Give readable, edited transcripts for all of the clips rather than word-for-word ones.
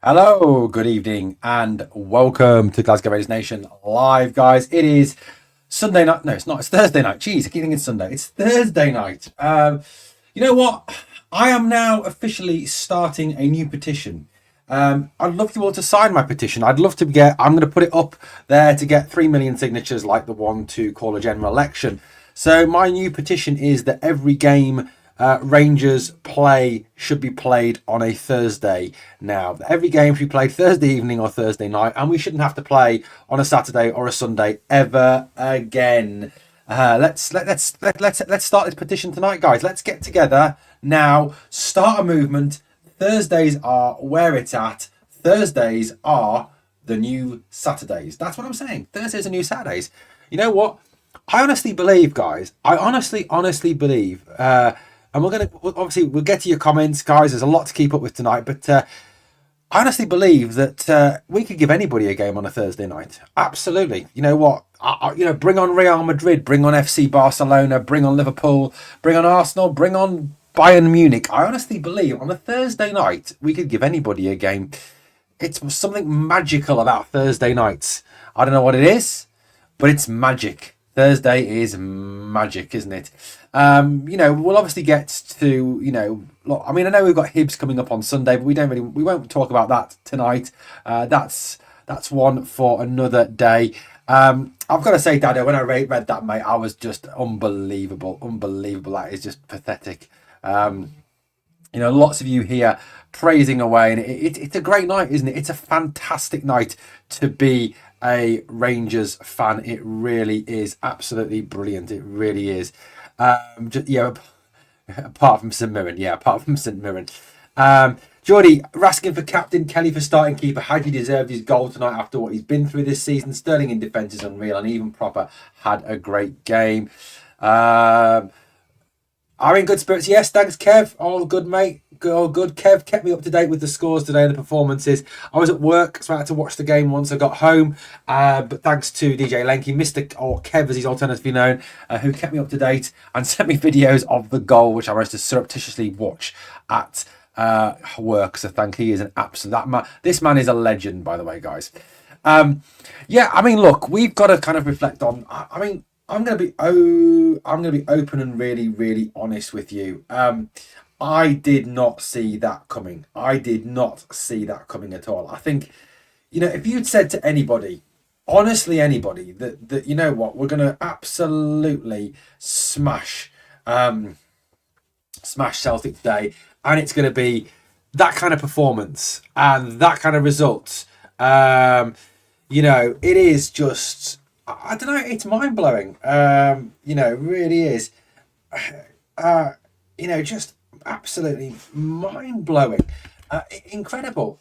Hello, good evening, and welcome to Glasgow Rangers Nation live, guys. It is Sunday night. No, it's not. It's Thursday night. Jeez, I keep thinking it's Sunday. It's Thursday night. You know what? I am now officially starting a new petition. I'd love you all to sign my petition. I'd love to get. I'm going to put it up there to get 3 million signatures, like the one to call a general election. So my new petition is that every game Rangers play should be played on a Thursday now. Every game should be played Thursday evening or Thursday night, and we shouldn't have to play on a Saturday or a Sunday ever again. Let's start this petition tonight, guys. Let's get together now. Start a movement. Thursdays are where it's at. Thursdays are the new Saturdays. That's what I'm saying. Thursdays are new Saturdays. You know what? I honestly believe, guys. I honestly believe. And we'll get to your comments, guys. There's a lot to keep up with tonight, but I honestly believe that we could give anybody a game on a Thursday night. Absolutely. You know what? Bring on Real Madrid, bring on FC Barcelona, bring on Liverpool, bring on Arsenal, bring on Bayern Munich. I honestly believe on a Thursday night we could give anybody a game. It's something magical about Thursday nights. I don't know what it is, but it's magic. Thursday is magic, isn't it? We'll obviously get to, look, I mean, I know we've got Hibs coming up on Sunday, but we won't talk about that tonight. That's one for another day. I've got to say, Dado, when I read that, mate, I was just unbelievable. That is just pathetic. Lots of you here praising away, and it's a great night, isn't it? It's a fantastic night to be a Rangers fan. It really is absolutely brilliant. It really is. Apart from St Mirren. Geordie, Raskin for captain, Kelly for starting keeper. Had he deserved his goal tonight after what he's been through this season? Sterling in defence is unreal, and even Proper had a great game. Are in good spirits? Yes, thanks, Kev. All good, mate. All good. Kev kept me up to date with the scores today and the performances. I was at work, so I had to watch the game once I got home. But thanks to DJ Lenky, Mr. or Kev as he's alternatively known, who kept me up to date and sent me videos of the goal, which I managed to surreptitiously watch at work. So thank you. He is an absolute man. This man is a legend, by the way, guys. Look, we've got to kind of reflect on. I'm going to be open and really, really honest with you. I did not see that coming. I did not see that coming at all. I think, if you'd said to anybody, honestly anybody, that you know what, we're going to absolutely smash Celtic today, and it's going to be that kind of performance and that kind of results. It is just, I don't know, it's mind-blowing. It really is. Just absolutely mind-blowing. Incredible.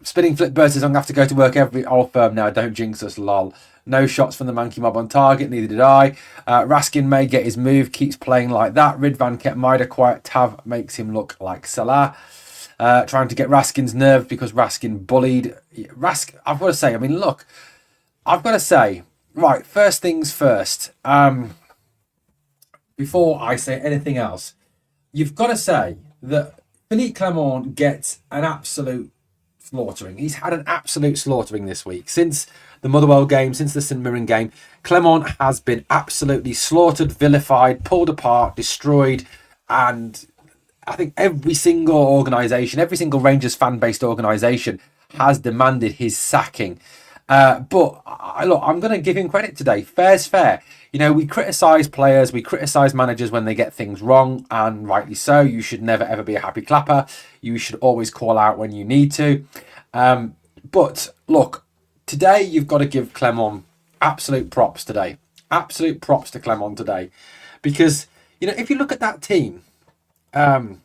Spinning flip versus I'm going to have to go to work every old firm now. Don't jinx us, lol. No shots from the monkey mob on target, neither did I. Raskin may get his move, keeps playing like that. Ridvan kept Maida quiet. Tav makes him look like Salah. Trying to get Raskin's nerves because Raskin bullied. I've got to say, right, first things first. Before I say anything else, you've got to say that Philippe Clement gets an absolute slaughtering. He's had an absolute slaughtering this week. Since the Motherwell game, since the St Mirren game, Clement has been absolutely slaughtered, vilified, pulled apart, destroyed, and I think every single organisation, every single Rangers fan-based organisation has demanded his sacking. I'm going to give him credit today. Fair's fair. We criticise players, we criticise managers when they get things wrong, and rightly so. You should never, ever be a happy clapper. You should always call out when you need to. But look, today you've got to give Clement absolute props today. Absolute props to Clement today. Because, if you look at that team, that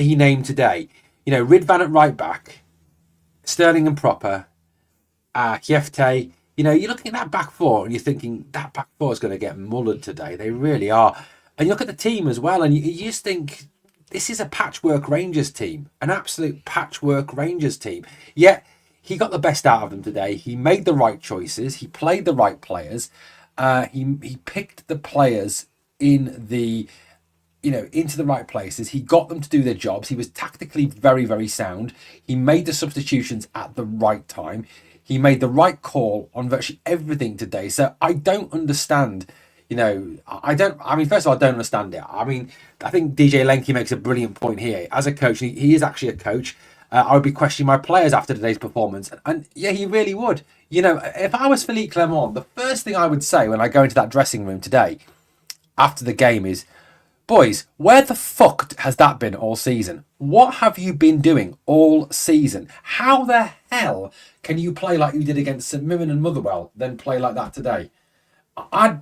he named today, Ridvan at right back, Sterling and Proper, Kiefte, you're looking at that back four and you're thinking that back four is going to get mullered today. They really are. And you look at the team as well and you just think this is a patchwork Rangers team, an absolute patchwork Rangers team. Yet he got the best out of them today. He made the right choices. He played the right players. He picked the players in the into the right places. He got them to do their jobs. He was tactically very, very sound. He made the substitutions at the right time. He made the right call on virtually everything today. So I don't understand. I mean, first of all, I don't understand it. I mean, I think DJ Lenke makes a brilliant point here. As a coach, he is actually a coach. I would be questioning my players after today's performance. And yeah, he really would. If I was Philippe Clement, the first thing I would say when I go into that dressing room today after the game is, boys, where the fuck has that been all season? What have you been doing all season? How the hell can you play like you did against St Mirren and Motherwell, then play like that today? I'd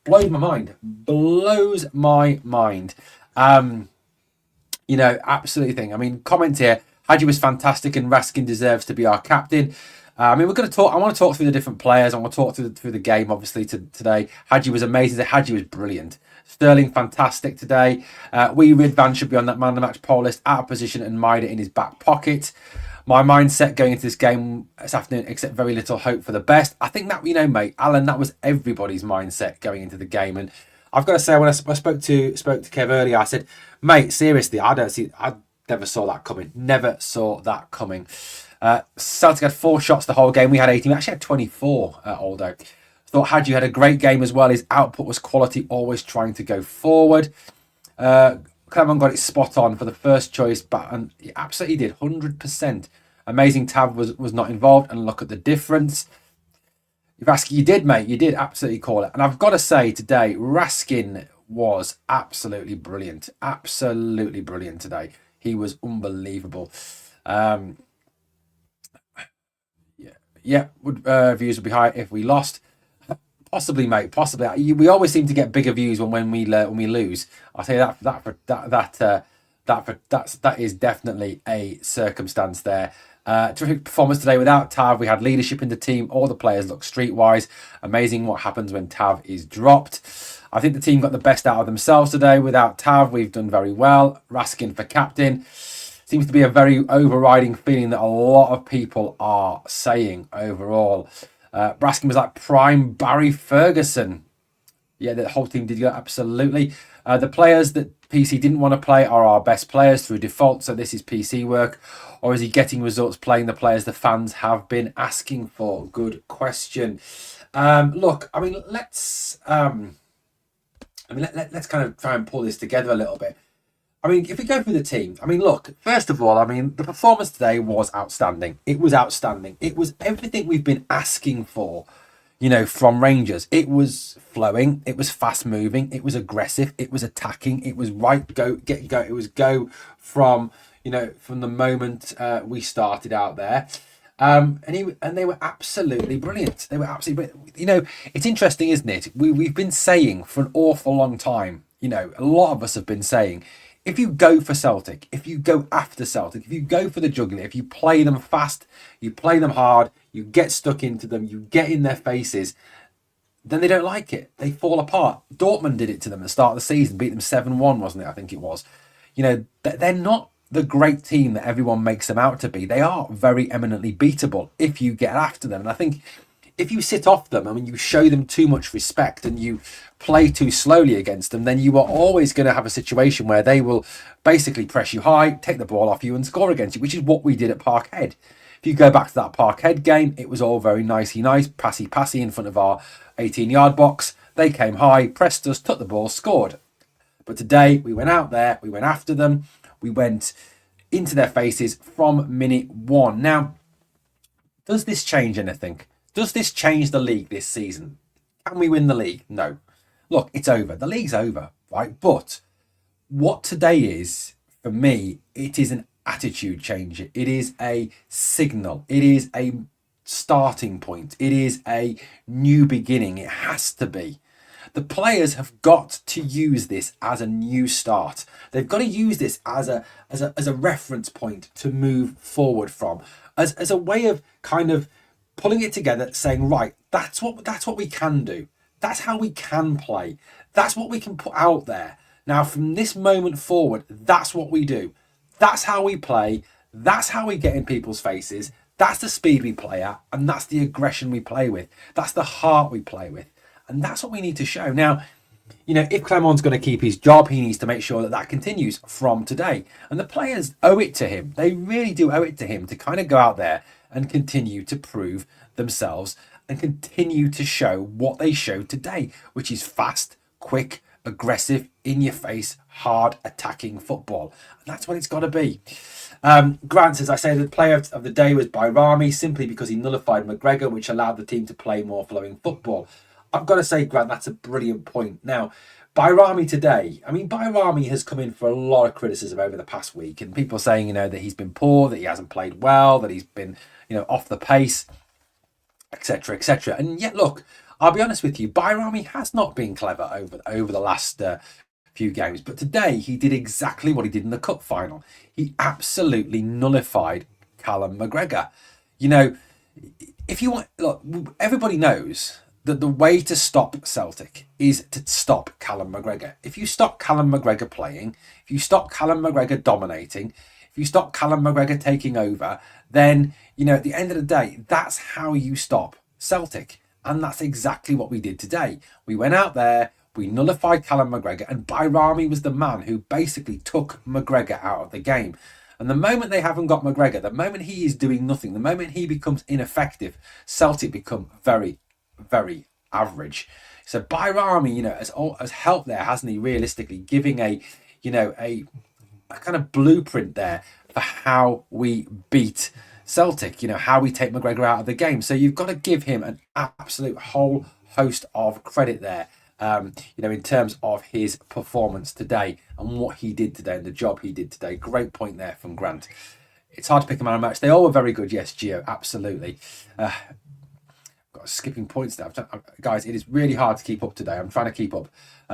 blow my mind. Blows my mind. Absolutely thing. I mean, comment here. Hadji was fantastic and Raskin deserves to be our captain. I mean, we're going to talk. I want to talk through the different players. I want to talk through the game, obviously, today. Hadji was amazing. Hadji was brilliant. Sterling, fantastic today. Ridvan should be on that man of the match poll list, out of position and Maida in his back pocket. My mindset going into this game this afternoon, except very little hope for the best. I think that, mate, Alan, that was everybody's mindset going into the game. And I've got to say, when I spoke to Kev earlier, I said, mate, seriously, I never saw that coming. Never saw that coming. Celtic had 4 shots the whole game. We had 18. We actually had 24 all day. Thought Hadji had a great game as well. His output was quality, always trying to go forward. Clement got it spot on for the first choice, and he absolutely did, 100%. Amazing Tav was not involved, and look at the difference. Raskin, you did, mate. You did absolutely call it. And I've got to say today, Raskin was absolutely brilliant. Absolutely brilliant today. He was unbelievable. Views would be high if we lost. Possibly, mate. Possibly. We always seem to get bigger views when we lose. I'll say that is definitely a circumstance there. Terrific performance today without Tav. We had leadership in the team. All the players look streetwise. Amazing what happens when Tav is dropped. I think the team got the best out of themselves today. Without Tav, we've done very well. Raskin for captain. Seems to be a very overriding feeling that a lot of people are saying overall. Raskin was like prime Barry Ferguson. Yeah, the whole team did go absolutely. The players that PC didn't want to play are our best players through default. So this is PC work. Or is he getting results playing the players the fans have been asking for? Good question. Look, I mean, let's kind of try and pull this together a little bit. I mean, if we go through the team, I mean, look, first of all, I mean, the performance today was outstanding. It was outstanding. It was everything we've been asking for, from Rangers. It was flowing. It was fast moving. It was aggressive. It was attacking. It was go. It was go from the moment we started out there. And they were absolutely brilliant. They were absolutely brilliant. It's interesting, isn't it? We've been saying for an awful long time, a lot of us have been saying, if you go for Celtic, if you go after Celtic, if you go for the jugular, if you play them fast, you play them hard, you get stuck into them, you get in their faces, then they don't like it. They fall apart. Dortmund did it to them at the start of the season, beat them 7-1, wasn't it? I think it was. They're not the great team that everyone makes them out to be. They are very eminently beatable if you get after them. And I think if you sit off them, I mean, you show them too much respect and you play too slowly against them, then you are always going to have a situation where they will basically press you high, take the ball off you and score against you, which is what we did at Parkhead. If you go back to that Parkhead game, it was all very nice, passy in front of our 18-yard box. They came high, pressed us, took the ball, scored. But today, we went out there, we went after them, we went into their faces from minute 1. Now, does this change anything? Does this change the league this season? Can we win the league? No. Look, it's over. The league's over, right? But what today is, for me, it is an attitude change. It is a signal. It is a starting point. It is a new beginning. It has to be. The players have got to use this as a new start. They've got to use this as a reference point to move forward from, as a way of kind of pulling it together, saying, right, that's what we can do. That's how we can play. That's what we can put out there. Now, from this moment forward, that's what we do. That's how we play. That's how we get in people's faces. That's the speed we play at. And that's the aggression we play with. That's the heart we play with. And that's what we need to show. Now, if Clement's going to keep his job, he needs to make sure that that continues from today. And the players owe it to him. They really do owe it to him to kind of go out there and continue to prove themselves and continue to show what they showed today, which is fast, quick, aggressive, in your face, hard attacking football. And that's what it's got to be. Grant says, I say the player of the day was Bayrami simply because he nullified McGregor, which allowed the team to play more flowing football. I've got to say, Grant, that's a brilliant point. Now, Bayrami today, Bayrami has come in for a lot of criticism over the past week, and people saying, that he's been poor, that he hasn't played well, that he's been, off the pace, etc., etc. And yet, look, I'll be honest with you, Bayrami has not been clever over the last few games, but today he did exactly what he did in the cup final. He absolutely nullified Callum McGregor. If you want, look, everybody knows that the way to stop Celtic is to stop Callum McGregor. If you stop Callum McGregor playing, if you stop Callum McGregor dominating, if you stop Callum McGregor taking over, then, at the end of the day, that's how you stop Celtic. And that's exactly what we did today. We went out there, we nullified Callum McGregor, and Bayrami was the man who basically took McGregor out of the game. And the moment they haven't got McGregor, the moment he is doing nothing, the moment he becomes ineffective, Celtic become very, very average. So Bayrami, has helped there, hasn't he? Realistically, giving a kind of blueprint there for how we beat Celtic. How we take McGregor out of the game. So you've got to give him an absolute whole host of credit there. In terms of his performance today and what he did today and the job he did today. Great point there from Grant. It's hard to pick a man of match. They all were very good. Yes, Gio, absolutely. Got skipping points there. Guys, it is really hard to keep up today. I'm trying to keep up.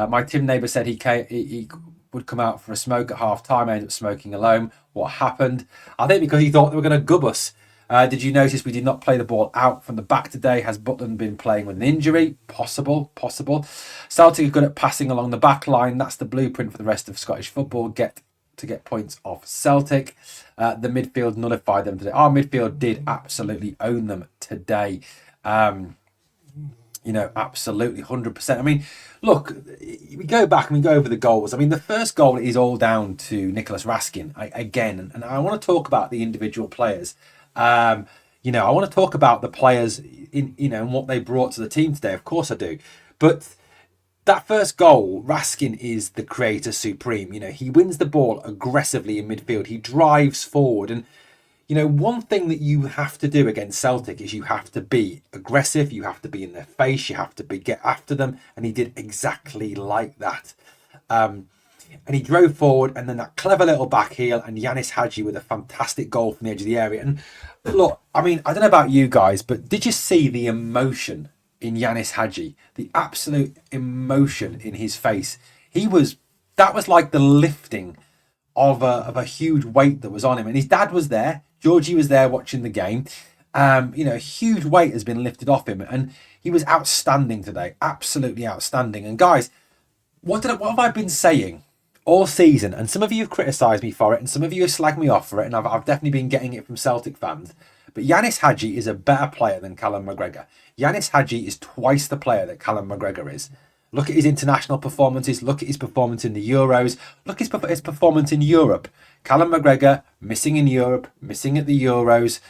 My Tim neighbour said he would come out for a smoke at half time. I ended up smoking alone. What happened? I think because he thought they were going to gub us. Did you notice we did not play the ball out from the back today? Has Butland been playing with an injury? Possible. Celtic are good at passing along the back line. That's the blueprint for the rest of Scottish football. Get points off Celtic. The midfield nullified them today. Our midfield did absolutely own them today. Absolutely 100%. Look, we go back and we go over the goals. The first goal is all down to Nicholas Raskin again. And I want to talk about the individual players. I want to talk about the players and what they brought to the team today. Of course I do. But that first goal, Raskin is the creator supreme. He wins the ball aggressively in midfield. He drives forward. And, one thing that you have to do against Celtic is you have to be aggressive. You have to be in their face. You have to get after them. And he did exactly like that. And he drove forward, and then that clever little back heel, and Yanis Hadji with a fantastic goal from the edge of the area. And look, I don't know about you guys, but did you see the emotion in Yanis Hadji? The absolute emotion in his face. That was like the lifting of a huge weight that was on him. And his dad was there. Georgie was there watching the game. A huge weight has been lifted off him, and he was outstanding today. Absolutely outstanding. And guys, what have I been saying all season? And some of you have criticised me for it, and some of you have slagged me off for it, and I've definitely been getting it from Celtic fans. But Yanis Hadji is a better player than Callum McGregor. Yanis Hadji is twice the player that Callum McGregor is. Look at his international performances. Look at his performance in the Euros. Look at his performance in Europe. Callum McGregor missing in Europe, missing at the Euros.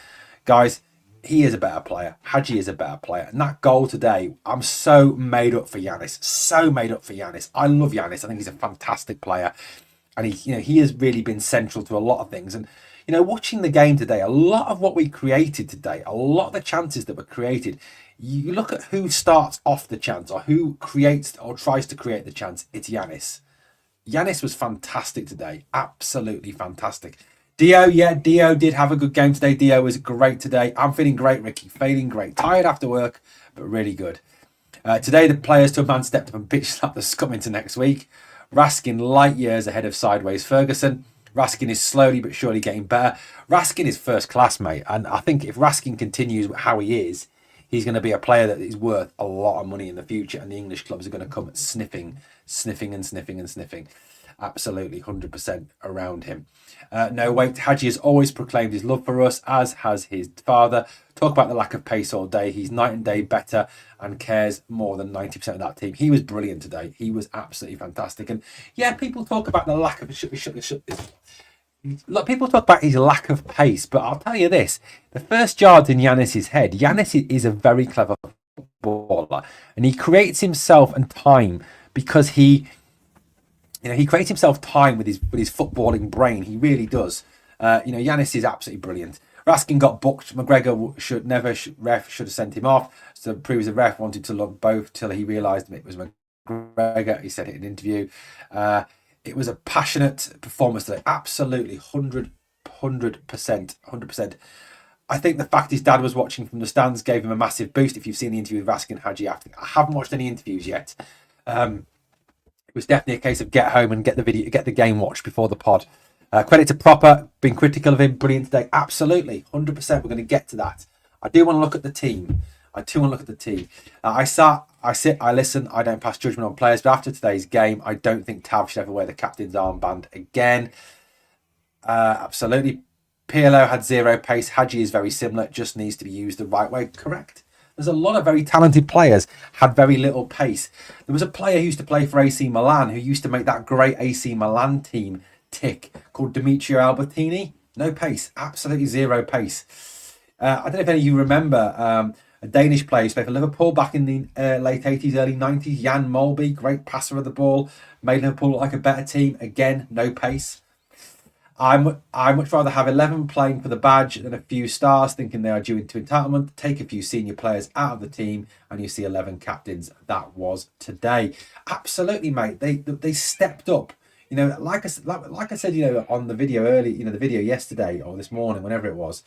Guys, he is a better player. Hadji is a better player. And that goal today, I'm so made up for Yanis. So made up for Yanis. I love Yanis. I think he's a fantastic player. And he has really been central to a lot of things. And, watching the game today, a lot of what we created today, a lot of the chances that were created, you look at who starts off the chance or who creates or tries to create the chance, it's Yanis. Yanis was fantastic today. Absolutely fantastic. Dio did have a good game today. Dio was great today. I'm feeling great, Ricky. Feeling great. Tired after work, but really good. Today, the players to a man stepped up and pitched slapped the scum into next week. Raskin light years ahead of sideways Ferguson. Raskin is slowly but surely getting better. Raskin is first class, mate. And I think if Raskin continues how he is, he's going to be a player that is worth a lot of money in the future. And the English clubs are going to come sniffing. absolutely 100% around him. No wait, Hadji has always proclaimed his love for us, as has his father. Talk about the lack of pace all day. He's night and day better and cares more than 90% of that team. He was brilliant today. He was absolutely fantastic. And yeah, people talk about the lack of Look, people talk about his lack of pace, but I'll tell you this: the first yard's in Yanis's head. Yanis is a very clever footballer, and he creates himself and time because he creates himself time with his footballing brain. He really does. Yanis is absolutely brilliant. Raskin got booked. McGregor ref should have sent him off. So the previous ref wanted to look both till he realised it was McGregor. He said it in an interview. It was a passionate performance today. Absolutely 100%. I think the fact his dad was watching from the stands gave him a massive boost. If you've seen the interview with Raskin Hadji after, I haven't watched any interviews yet. It was definitely a case of get home and get the game watched before the pod. Credit to Proper, being critical of him, brilliant today. Absolutely, 100%. We're going to get to that. I do want to look at the team. I sit, I listen, I don't pass judgment on players, but after today's game, I don't think Tav should ever wear the captain's armband again. Absolutely. Pirlo had zero pace. Hadji is very similar, just needs to be used the right way. Correct. There's a lot of very talented players, had very little pace. There was a player who used to play for AC Milan, who used to make that great AC Milan team tick, called Demetrio Albertini. No pace, absolutely zero pace. I don't know if any of you remember a Danish player who played for Liverpool back in the late 80s, early 90s, Jan Molby, great passer of the ball, made Liverpool look like a better team. Again, no pace. I much rather have 11 playing for the badge than a few stars thinking they are due into entitlement. Take a few senior players out of the team and you see 11 captains. That was today. Absolutely, mate. They stepped up. Like I said, on the video early, the video yesterday or this morning, whenever it was,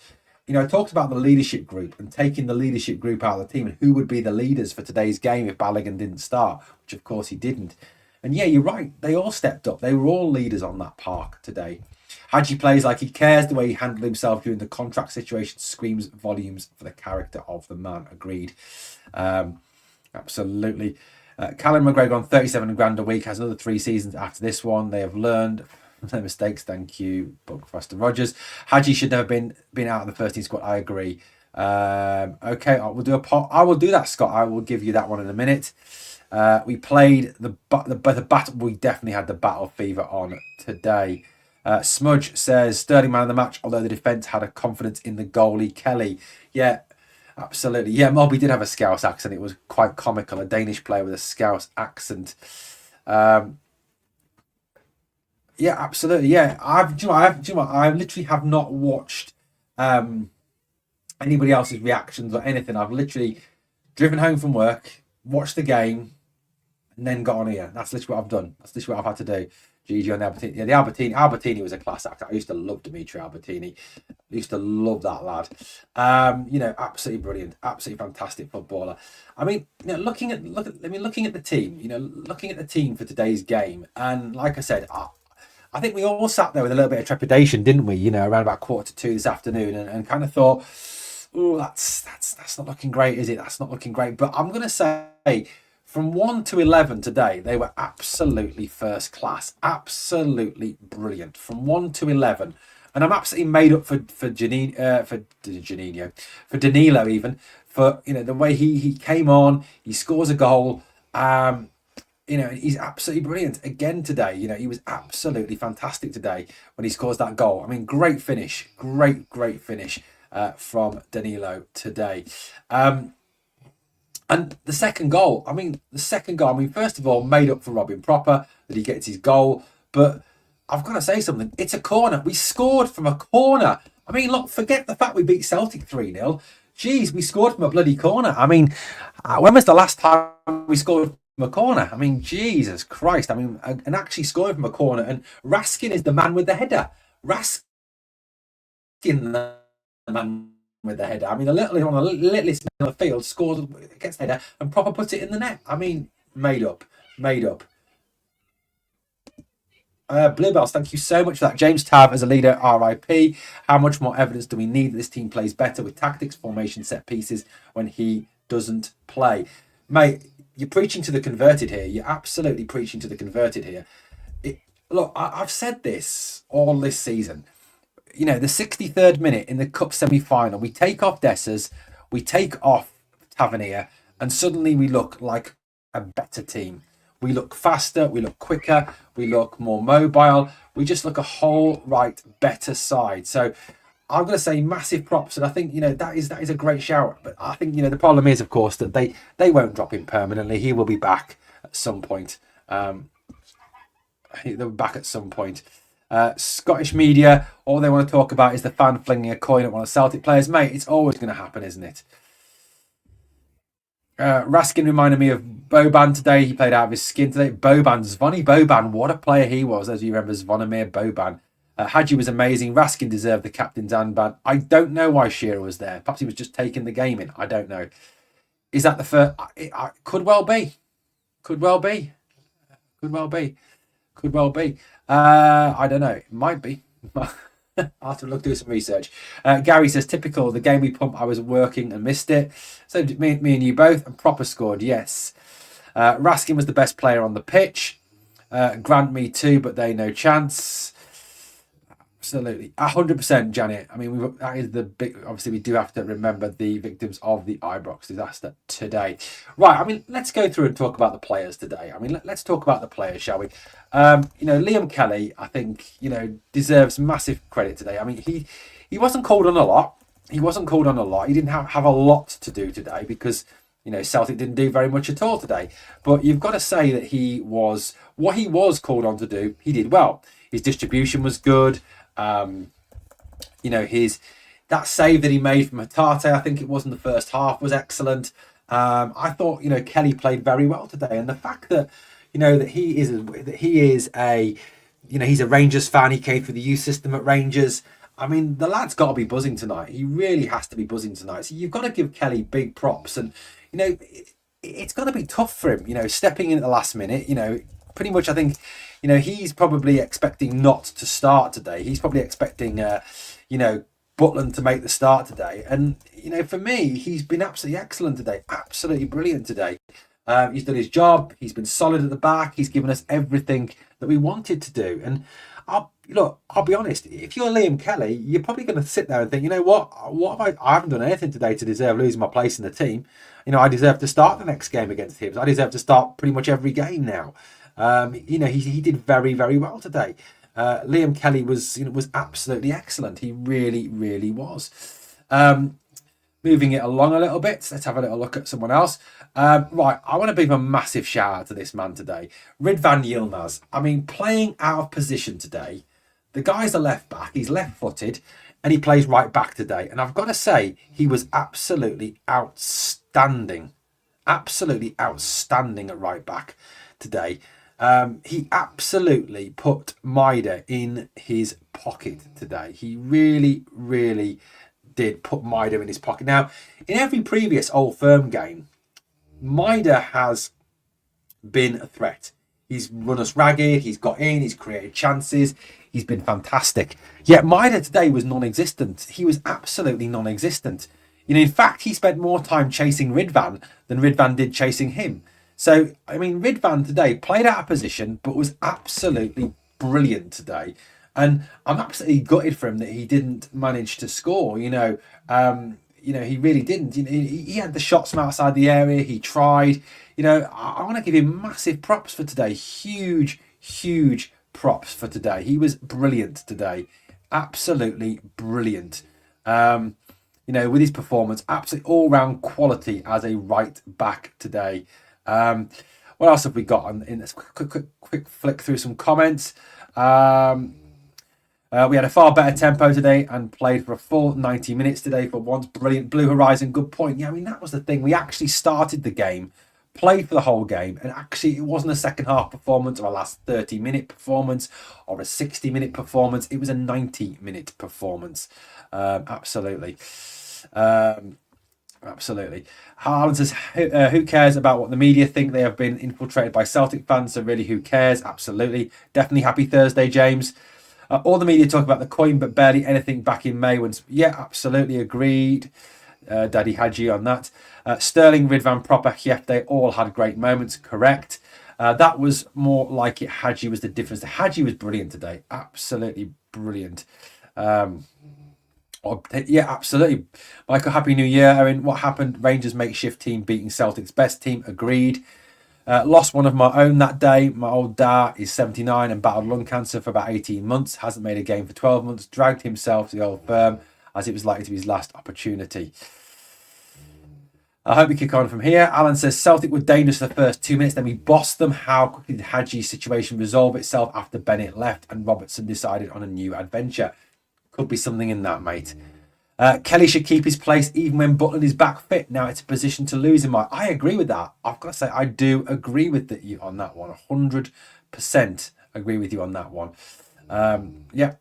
I talked about the leadership group and taking the leadership group out of the team and who would be the leaders for today's game if Balogun didn't start, which of course he didn't. And yeah, you're right. They all stepped up. They were all leaders on that park today. Hadji plays like he cares. The way he handled himself during the contract situation screams volumes for the character of the man. Agreed. Absolutely. Callum McGregor on 37 grand a week has another 3 seasons after this one. They have learned their mistakes. Thank you, Buckfaster Rogers. Hadji should never been out of the first team squad. I agree. Okay, I will do that, Scott. I will give you that one in a minute. We played the battle. We definitely had the battle fever on today. Smudge says Sterling man of the match, although the defence had a confidence in the goalie Kelly. Yeah, absolutely. Yeah, Molby did have a Scouse accent. It was quite comical. A Danish player with a Scouse accent. Yeah, absolutely. Yeah, I literally have not watched anybody else's reactions or anything. I've literally driven home from work, watched the game, and then got on here. That's literally what I've done. That's literally what I've had to do. GG on the Albertini. Yeah, the Albertini was a class act. I used to love Demetrio Albertini. I used to love that lad. Absolutely brilliant, absolutely fantastic footballer. I mean, looking at the team, looking at the team for today's game, and like I said, I think we all sat there with a little bit of trepidation, didn't we? Around about 1:45 this afternoon, and kind of thought, oh, that's not looking great, is it? That's not looking great. But I'm going to say, from 1 to 11 today, they were absolutely first class, absolutely brilliant. From 1 to 11, and I'm absolutely made up for Danilo, even for the way he came on, he scores a goal. He's absolutely brilliant again today. He was absolutely fantastic today when he scores that goal. I mean, great finish, great finish from Danilo today. And the second goal, first of all, made up for Robin Proper that he gets his goal. But I've got to say something. It's a corner. We scored from a corner. I mean, look, forget the fact we beat Celtic 3-0. Jeez, we scored from a bloody corner. I mean, when was the last time we scored from a corner? I mean, Jesus Christ. I mean, and actually scoring from a corner. And Raskin is the man with the header. Raskin, the man with the header. I mean, on the littlest in the field, scores against the header and Proper puts it in the net. I mean, made up. Bluebells, thank you so much for that. James Tav as a leader, RIP. How much more evidence do we need that this team plays better with tactics, formation, set pieces when he doesn't play? Mate, you're preaching to the converted here. You're absolutely preaching to the converted here. look, I've said this all this season. You know, the 63rd minute in the cup semi-final, we take off Dessers, we take off Tavernier, and suddenly we look like a better team. We look faster, we look quicker, we look more mobile. We just look a whole right better side. So I'm going to say massive props, and I think that is a great shout. But I think the problem is, of course, that they won't drop him permanently. He will be back at some point. They'll be back at some point. Scottish media, all they want to talk about is the fan flinging a coin at one of the Celtic players. Mate, it's always going to happen, isn't it? Raskin reminded me of Boban today. He played out of his skin today. Zvonny Boban, what a player he was, as you remember, Zvonimir Boban. Hadji was amazing. Raskin deserved the captain's armband. I don't know why Shearer was there. Perhaps he was just taking the game in. I don't know. Is that the first? It could well be. Could well be. Could well be. Could well be. I don't know. It might be. I'll have to do some research. Gary says, typical, the game we pumped, I was working and missed it. So me and you both, and proper scored, yes. Raskin was the best player on the pitch. Grant, me too, but they no chance. Absolutely. 100%, Janet. I mean, that is the big... Obviously, we do have to remember the victims of the Ibrox disaster today. Right, I mean, let's go through and talk about the players today. I mean, let's talk about the players, shall we? Liam Kelly, I think, deserves massive credit today. I mean, he wasn't called on a lot. He didn't have a lot to do today because, Celtic didn't do very much at all today. But you've got to say that what he was called on to do, he did well. His distribution was good. That save that he made from Hatate, I think it was in the first half, was excellent. I thought, Kelly played very well today, and the fact that he's a Rangers fan. He came through the youth system at Rangers. I mean, the lad's got to be buzzing tonight. He really has to be buzzing tonight. So you've got to give Kelly big props, and it's going to be tough for him. Stepping in at the last minute. Pretty much, I think, he's probably expecting not to start today. He's probably expecting, Butland to make the start today. And, for me, he's been absolutely excellent today. Absolutely brilliant today. He's done his job. He's been solid at the back. He's given us everything that we wanted to do. And I'll be honest, if you're Liam Kelly, you're probably going to sit there and think, what have I haven't done anything today to deserve losing my place in the team. I deserve to start the next game against Hibs. I deserve to start pretty much every game now. He did very, very well today. Liam Kelly was absolutely excellent. He really, really was. Moving it along a little bit, let's have a little look at someone else. Right, I want to give a massive shout out to this man today, Ridvan Yilmaz. I mean, playing out of position today. The guy's a left back. He's left-footed, and he plays right back today. And I've got to say, he was absolutely outstanding. Absolutely outstanding at right back today. He absolutely put Maida in his pocket today. He really, really did put Maida in his pocket. Now, in every previous Old Firm game, Maida has been a threat. He's run us ragged, he's got in, he's created chances, he's been fantastic. Yet Maida today was non-existent. He was absolutely non-existent. In fact, he spent more time chasing Ridvan than Ridvan did chasing him. So, I mean, Ridvan today played out of position, but was absolutely brilliant today. And I'm absolutely gutted for him that he didn't manage to score. He really didn't. He had the shots from outside the area. He tried. I want to give him massive props for today. Huge, huge props for today. He was brilliant today. Absolutely brilliant. With his performance, absolutely all-round quality as a right back today. What else have we got in this? Quick flick through some comments. We had a far better tempo today and played for a full 90 minutes today for once. Brilliant. Blue Horizon, good point. Yeah, I mean, that was the thing. We actually started the game, played for the whole game, and actually it wasn't a second half performance or a last 30-minute performance or a 60-minute performance. It was a 90-minute performance. Absolutely. Absolutely. Harlan says, who cares about what the media think? They have been infiltrated by Celtic fans, so really who cares? Absolutely. Definitely happy Thursday, James. All the media talk about the coin, but barely anything back in May. Yeah, absolutely agreed. Daddy Hadji on that. Sterling, Ridvan, Proper, Kiev, they all had great moments. Correct. That was more like it. Hadji was the difference. Hadji was brilliant today. Absolutely brilliant. Yeah, absolutely. Michael, Happy New Year. I mean, what happened? Rangers makeshift team beating Celtic's best team. Agreed. Lost one of my own that day. My old dad is 79 and battled lung cancer for about 18 months. Hasn't made a game for 12 months. Dragged himself to the old firm as it was likely to be his last opportunity. I hope we kick on from here. Alan says Celtic were dangerous for the first 2 minutes. Then we bossed them. How quickly did Hadji's situation resolve itself after Bennett left and Robertson decided on a new adventure? Could be something in that, mate. Kelly should keep his place even when Butland is back fit. Now it's a position to lose him. I agree with that. I've got to say, I do agree with you on that one. 100% agree with you on that one. Yeah.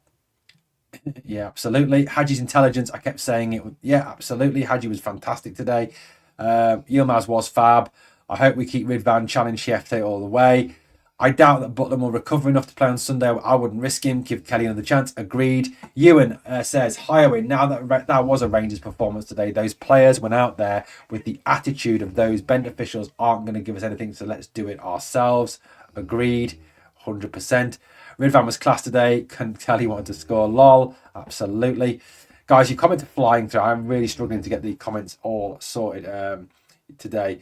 Yeah, absolutely. Hadji's intelligence, I kept saying it. Yeah, absolutely. Hadji was fantastic today. Yilmaz was fab. I hope we keep Ridvan challenge Chiefte all the way. I doubt that Butland will recover enough to play on Sunday. I wouldn't risk him. Give Kelly another chance. Agreed. Ewan says, hi Owen, now that was a Rangers performance today. Those players went out there with the attitude of those bent officials aren't going to give us anything, so let's do it ourselves. Agreed. 100%. Ridvan was class today. Can tell he wanted to score. Lol. Absolutely. Guys, your comments are flying through. I'm really struggling to get the comments all sorted today.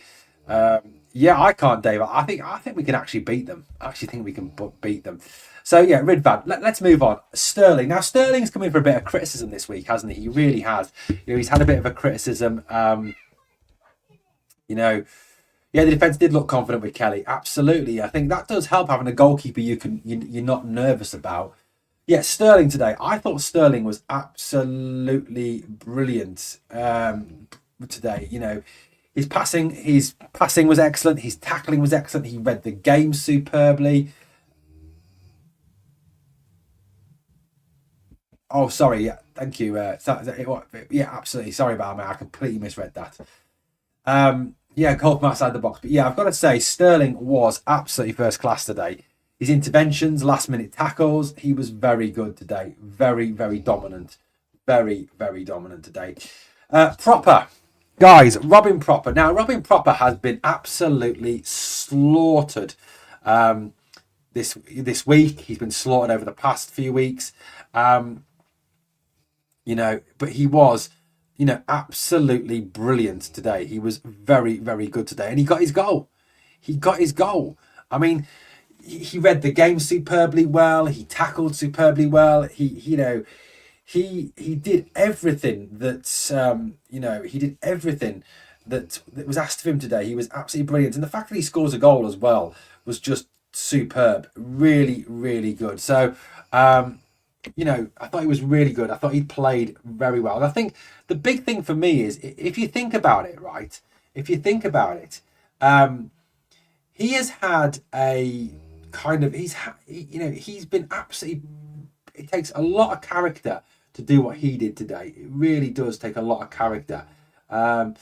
Yeah, I can't, Dave. I think we can actually beat them. I actually think we can beat them. So yeah, Ridvan. Let's move on. Sterling. Now Sterling's come in for a bit of criticism this week, hasn't he? He really has. He's had a bit of a criticism. Yeah, the defence did look confident with Kelly. Absolutely. I think that does help having a goalkeeper you're not nervous about. Yeah, Sterling today. I thought Sterling was absolutely brilliant today. His passing was excellent. His tackling was excellent. He read the game superbly. Oh, sorry. Yeah, thank you. Yeah, absolutely. Sorry about that. I completely misread that. Yeah, goal from outside the box. But yeah, I've got to say, Sterling was absolutely first class today. His interventions, last minute tackles, he was very good today. Very, very dominant. Very, very dominant today. Proper. Guys, Robin Proper. Now, Robin Proper has been absolutely slaughtered this week. He's been slaughtered over the past few weeks. But he was, absolutely brilliant today. He was very, very good today. And he got his goal. I mean, he read the game superbly well. He tackled superbly well. He did everything that was asked of him today. He was absolutely brilliant. And the fact that he scores a goal as well was just superb. Really, really good. So, I thought he was really good. I thought he played very well. And I think the big thing for me is, if you think about it, right? He has had a kind of, he's been absolutely, it takes a lot of character to do what he did today. It really does take a lot of character, to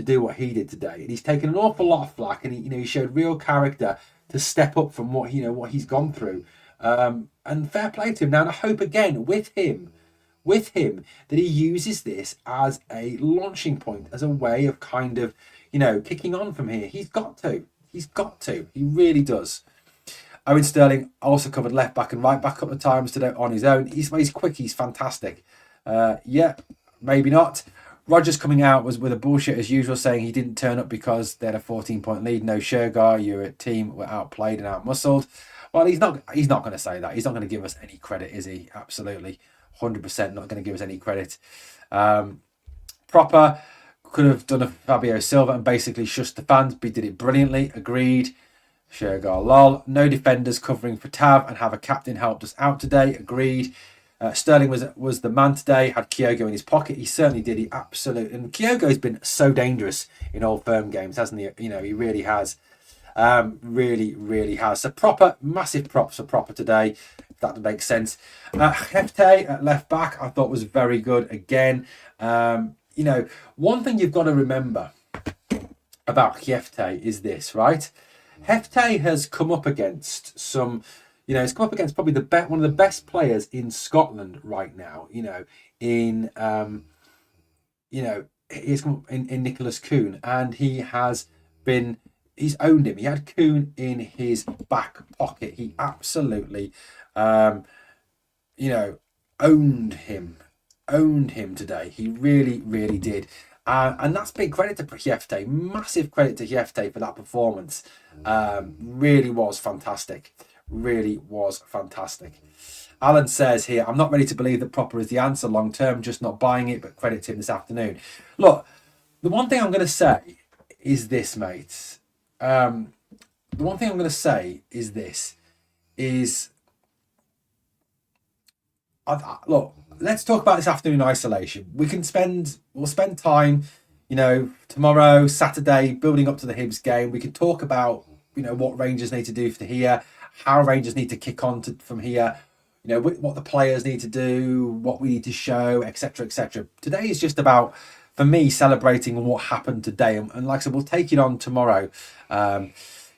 do what he did today. And he's taken an awful lot of flack, and he showed real character to step up from what he's gone through. And fair play to him. Now, and I hope again with him, that he uses this as a launching point, as a way of kind of, kicking on from here. He's got to. He really does. Owen Sterling also covered left back and right back a couple of times today on his own. He's quick. He's fantastic. Yeah, maybe not. Rogers coming out was with a bullshit as usual, saying he didn't turn up because they had a 14-point lead. No, Shergar, your team were outplayed and outmuscled. Well, he's not going to say that. He's not going to give us any credit, is he? Absolutely. 100% not going to give us any credit. Proper could have done a Fabio Silva and basically shushed the fans, but he did it brilliantly. Agreed. Shergar, lol. No defenders covering for Tav, and have a captain helped us out today. Agreed. Sterling was the man today. Had Kyogo in his pocket. He certainly did. He absolutely. And Kyogo's been so dangerous in Old Firm games, hasn't he? He really has. Really, really has. So Proper, massive props for Proper today, if that makes sense. Hefte at left back, I thought was very good again. One thing you've got to remember about Hefte is this, right? Hefte has come up against he's come up against probably one of the best players in Scotland right now. He's come up in Nicholas Kuhn, and he has been he's owned him. He had Kuhn in his back pocket. He absolutely, you know, owned him, owned him today. He really, really did. And that's big credit to Hiefte. Massive credit to Hiefte for that performance. Really was fantastic. Really was fantastic. Alan says here, I'm not ready to believe that Proper is the answer long term, just not buying it, but credit to him this afternoon. Look, the one thing I'm going to say is this, mate. The one thing I'm going to say is this, is, look, let's talk about this afternoon in isolation. We'll spend time, tomorrow, Saturday, building up to the Hibs game. We can talk about, what Rangers need to do for here, how Rangers need to kick on from here, what the players need to do, what we need to show, etc., etc. Today is just about, for me, celebrating what happened today. And like I said, we'll take it on tomorrow, a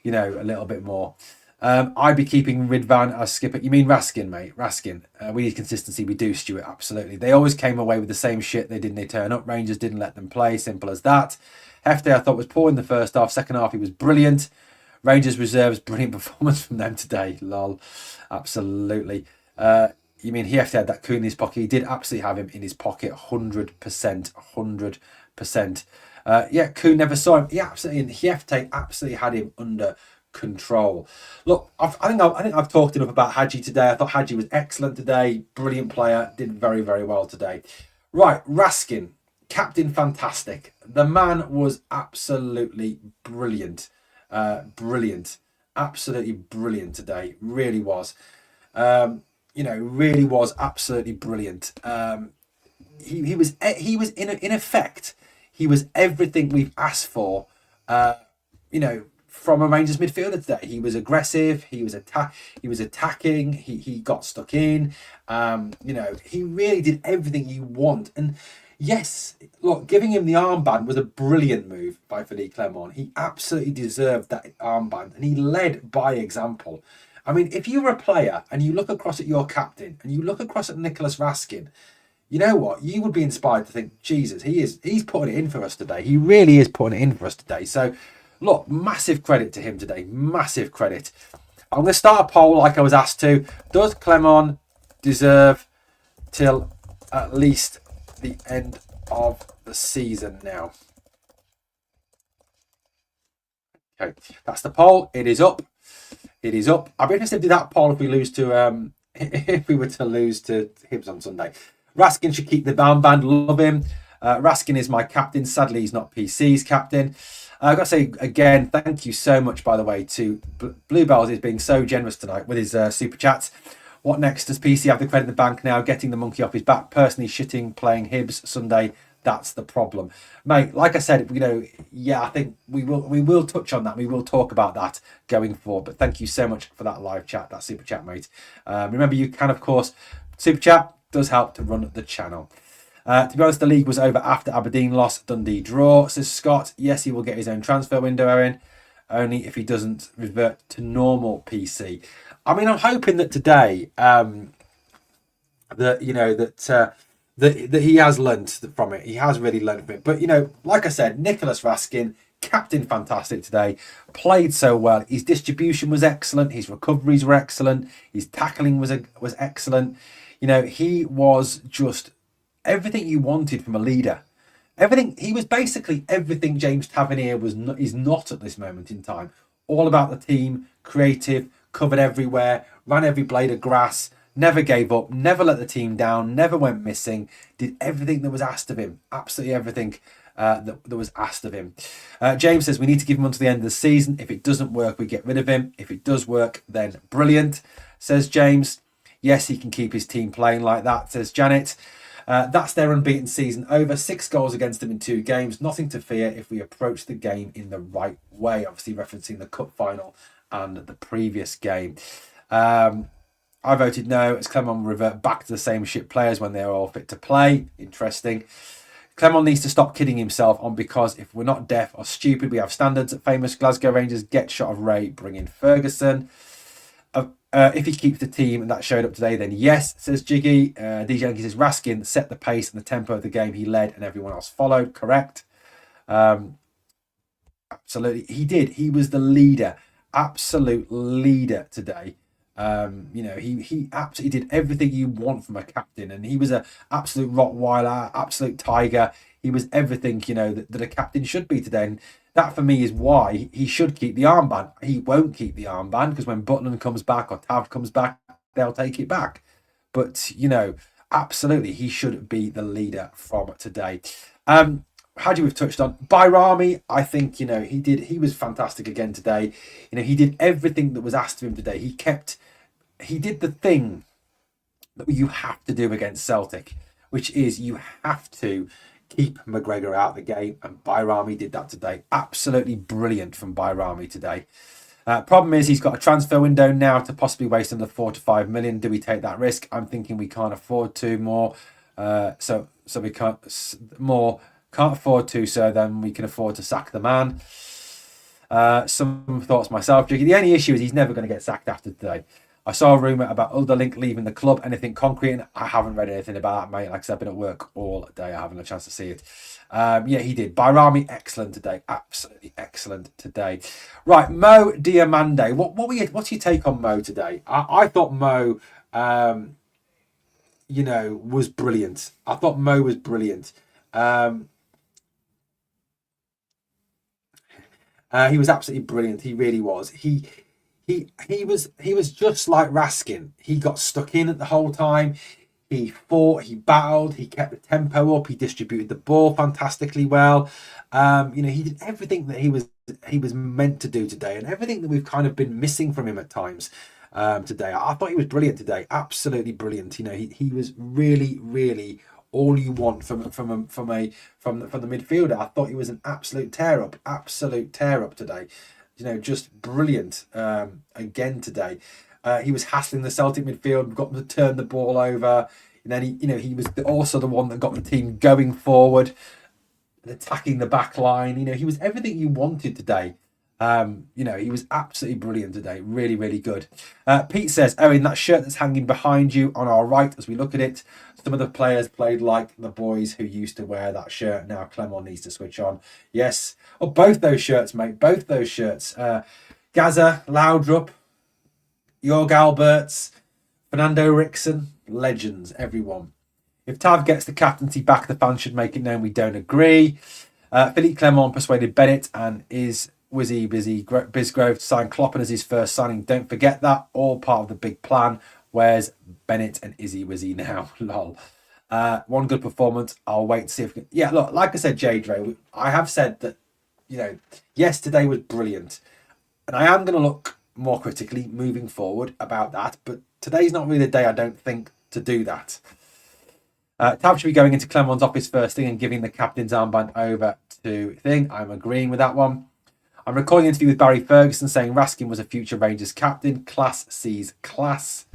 little bit more. I'd be keeping Ridvan as skipper. You mean Raskin, mate? Raskin. We need consistency. We do, Stuart. Absolutely. They always came away with the same shit. They turn up. Rangers didn't let them play. Simple as that. Hefty, I thought, was poor in the first half. Second half, he was brilliant. Rangers reserves, brilliant performance from them today. Lol. Absolutely. You mean Hefty had that Kuhn in his pocket? He did absolutely have him in his pocket. 100%. 100%. Kuhn never saw him. He absolutely, and Hefty absolutely had him under control. Look, I think I've talked enough about Hadji today. I thought Hadji was excellent today. Brilliant player. Did very, very well today. Right, Raskin, captain, fantastic. The man was absolutely brilliant. Brilliant. Absolutely brilliant today. Really was. Really was absolutely brilliant. He was in effect, he was everything we've asked for. From a Rangers midfielder today. He was aggressive. He was attacking. He got stuck in. He really did everything you want. And yes, look, giving him the armband was a brilliant move by Philippe Clement. He absolutely deserved that armband, and he led by example. I mean, if you were a player and you look across at your captain and you look across at Nicholas Raskin, you know what? You would be inspired to think, Jesus, he's putting it in for us today. He really is putting it in for us today. So, look, massive credit to him today. Massive credit. I'm going to start a poll like I was asked to. Does Clement deserve till at least the end of the season now? Okay, that's the poll. It is up. It is up. I'd be interested to do that poll if we lose to if we were to lose to Hibs on Sunday. Raskin should keep the armband. Love him. Raskin is my captain. Sadly, he's not PC's captain. I've got to say again, thank you so much, by the way, to Bluebells is being so generous tonight with his super chats. What next? Does PC have the credit in the bank now? Getting the monkey off his back. Personally, shitting playing Hibs Sunday. That's the problem, mate. Like I said, I think we will touch on that. We will talk about that going forward. But thank you so much for that live chat, that super chat, mate. Remember, you can, of course, super chat does help to run the channel. To be honest, the league was over after Aberdeen loss, Dundee draw, says Scott. Yes, he will get his own transfer window, Erin, only if he doesn't revert to normal PC. I mean, I'm hoping that today, that he has learnt from it. He has really learnt from it. But, like I said, Nicholas Raskin, captain fantastic today, played so well. His distribution was excellent. His recoveries were excellent. His tackling was excellent. He was just everything you wanted from a leader. He was basically everything James Tavernier is not at this moment in time. All about the team, creative, covered everywhere, ran every blade of grass, never gave up, never let the team down, never went missing, did everything that was asked of him. Absolutely everything that was asked of him. James says we need to give him until the end of the season. If it doesn't work, we get rid of him. If it does work, then brilliant, says James. Yes, he can keep his team playing like that, says Janet. That's their unbeaten season over. 6 goals against them in 2 games. Nothing to fear if we approach the game in the right way. Obviously referencing the cup final and the previous game. I voted no, as Clement will revert back to the same shit players when they're all fit to play. Interesting. Clement needs to stop kidding himself on because if we're not deaf or stupid, we have standards at famous Glasgow Rangers. Get shot of Ray, bring in Ferguson. If he keeps the team and that showed up today, then yes, says Jiggy. DJ Yankee says Raskin set the pace and the tempo of the game. He led and everyone else followed. Correct. Absolutely, he did. He was the leader, absolute leader today. He absolutely did everything you want from a captain, and he was a absolute Rottweiler, absolute tiger. He was everything that a captain should be today, and that for me is why he should keep the armband. He won't keep the armband because when Butland comes back or Tav comes back, they'll take it back. But absolutely, he should be the leader from today. Hadji we've touched on. Bayrami, I think he was fantastic again today. He did everything that was asked of him today. He did the thing that you have to do against Celtic, which is you have to keep McGregor out of the game, and Bayrami did that today. Absolutely brilliant from Bayrami today. Problem is he's got a transfer window now to possibly waste another 4 to 5 million. Do we take that risk? I'm thinking we can't afford to more. So we can't afford to. So then we can afford to sack the man. Some thoughts myself, Jiggy. The only issue is he's never going to get sacked after today. I saw a rumour about Ulderlink leaving the club. Anything concrete? And I haven't read anything about that, mate. Like I said, I've been at work all day. I haven't had a chance to see it. Yeah, he did. Bayrami, excellent today. Absolutely excellent today. Right, Mo Diamande. What's your take on Mo today? I thought Mo, was brilliant. I thought Mo was brilliant. He was absolutely brilliant. He really was. He was just like Raskin. He got stuck in at the whole time. He fought, he battled, he kept the tempo up, he distributed the ball fantastically well. He did everything that he was meant to do today, and everything that we've kind of been missing from him at times today. I thought he was brilliant today. Absolutely brilliant. He was really, really all you want from the midfielder. I thought he was an absolute tear up today. Just brilliant again today. He was hassling the Celtic midfield, got them to turn the ball over. And then he was also the one that got the team going forward and attacking the back line. He was everything you wanted today. He was absolutely brilliant today. Really, really good. Pete says, Owen, that shirt that's hanging behind you on our right as we look at it, some of the players played like the boys who used to wear that shirt. Now Clement needs to switch on. Yes. Oh, both those shirts, mate. Both those shirts. Gaza, Laudrup, Jorg Alberts, Fernando Rickson, legends, everyone. If Tav gets the captaincy back, the fans should make it known we don't agree. Philippe Clement persuaded Bennett and is Wizzy Bisgrove to sign Kloppen as his first signing. Don't forget that. All part of the big plan. Where's Bennett and Izzy Wizzy now? Lol. One good performance. I'll wait to see if... Yeah, look, like I said, J. Dre, I have said that, yes, today was brilliant. And I am going to look more critically moving forward about that. But today's not really the day, I don't think, to do that. Tav should be going into Clement's office first thing and giving the captain's armband over to Thing. I'm agreeing with that one. I'm recording an interview with Barry Ferguson saying Raskin was a future Rangers captain. Class sees class.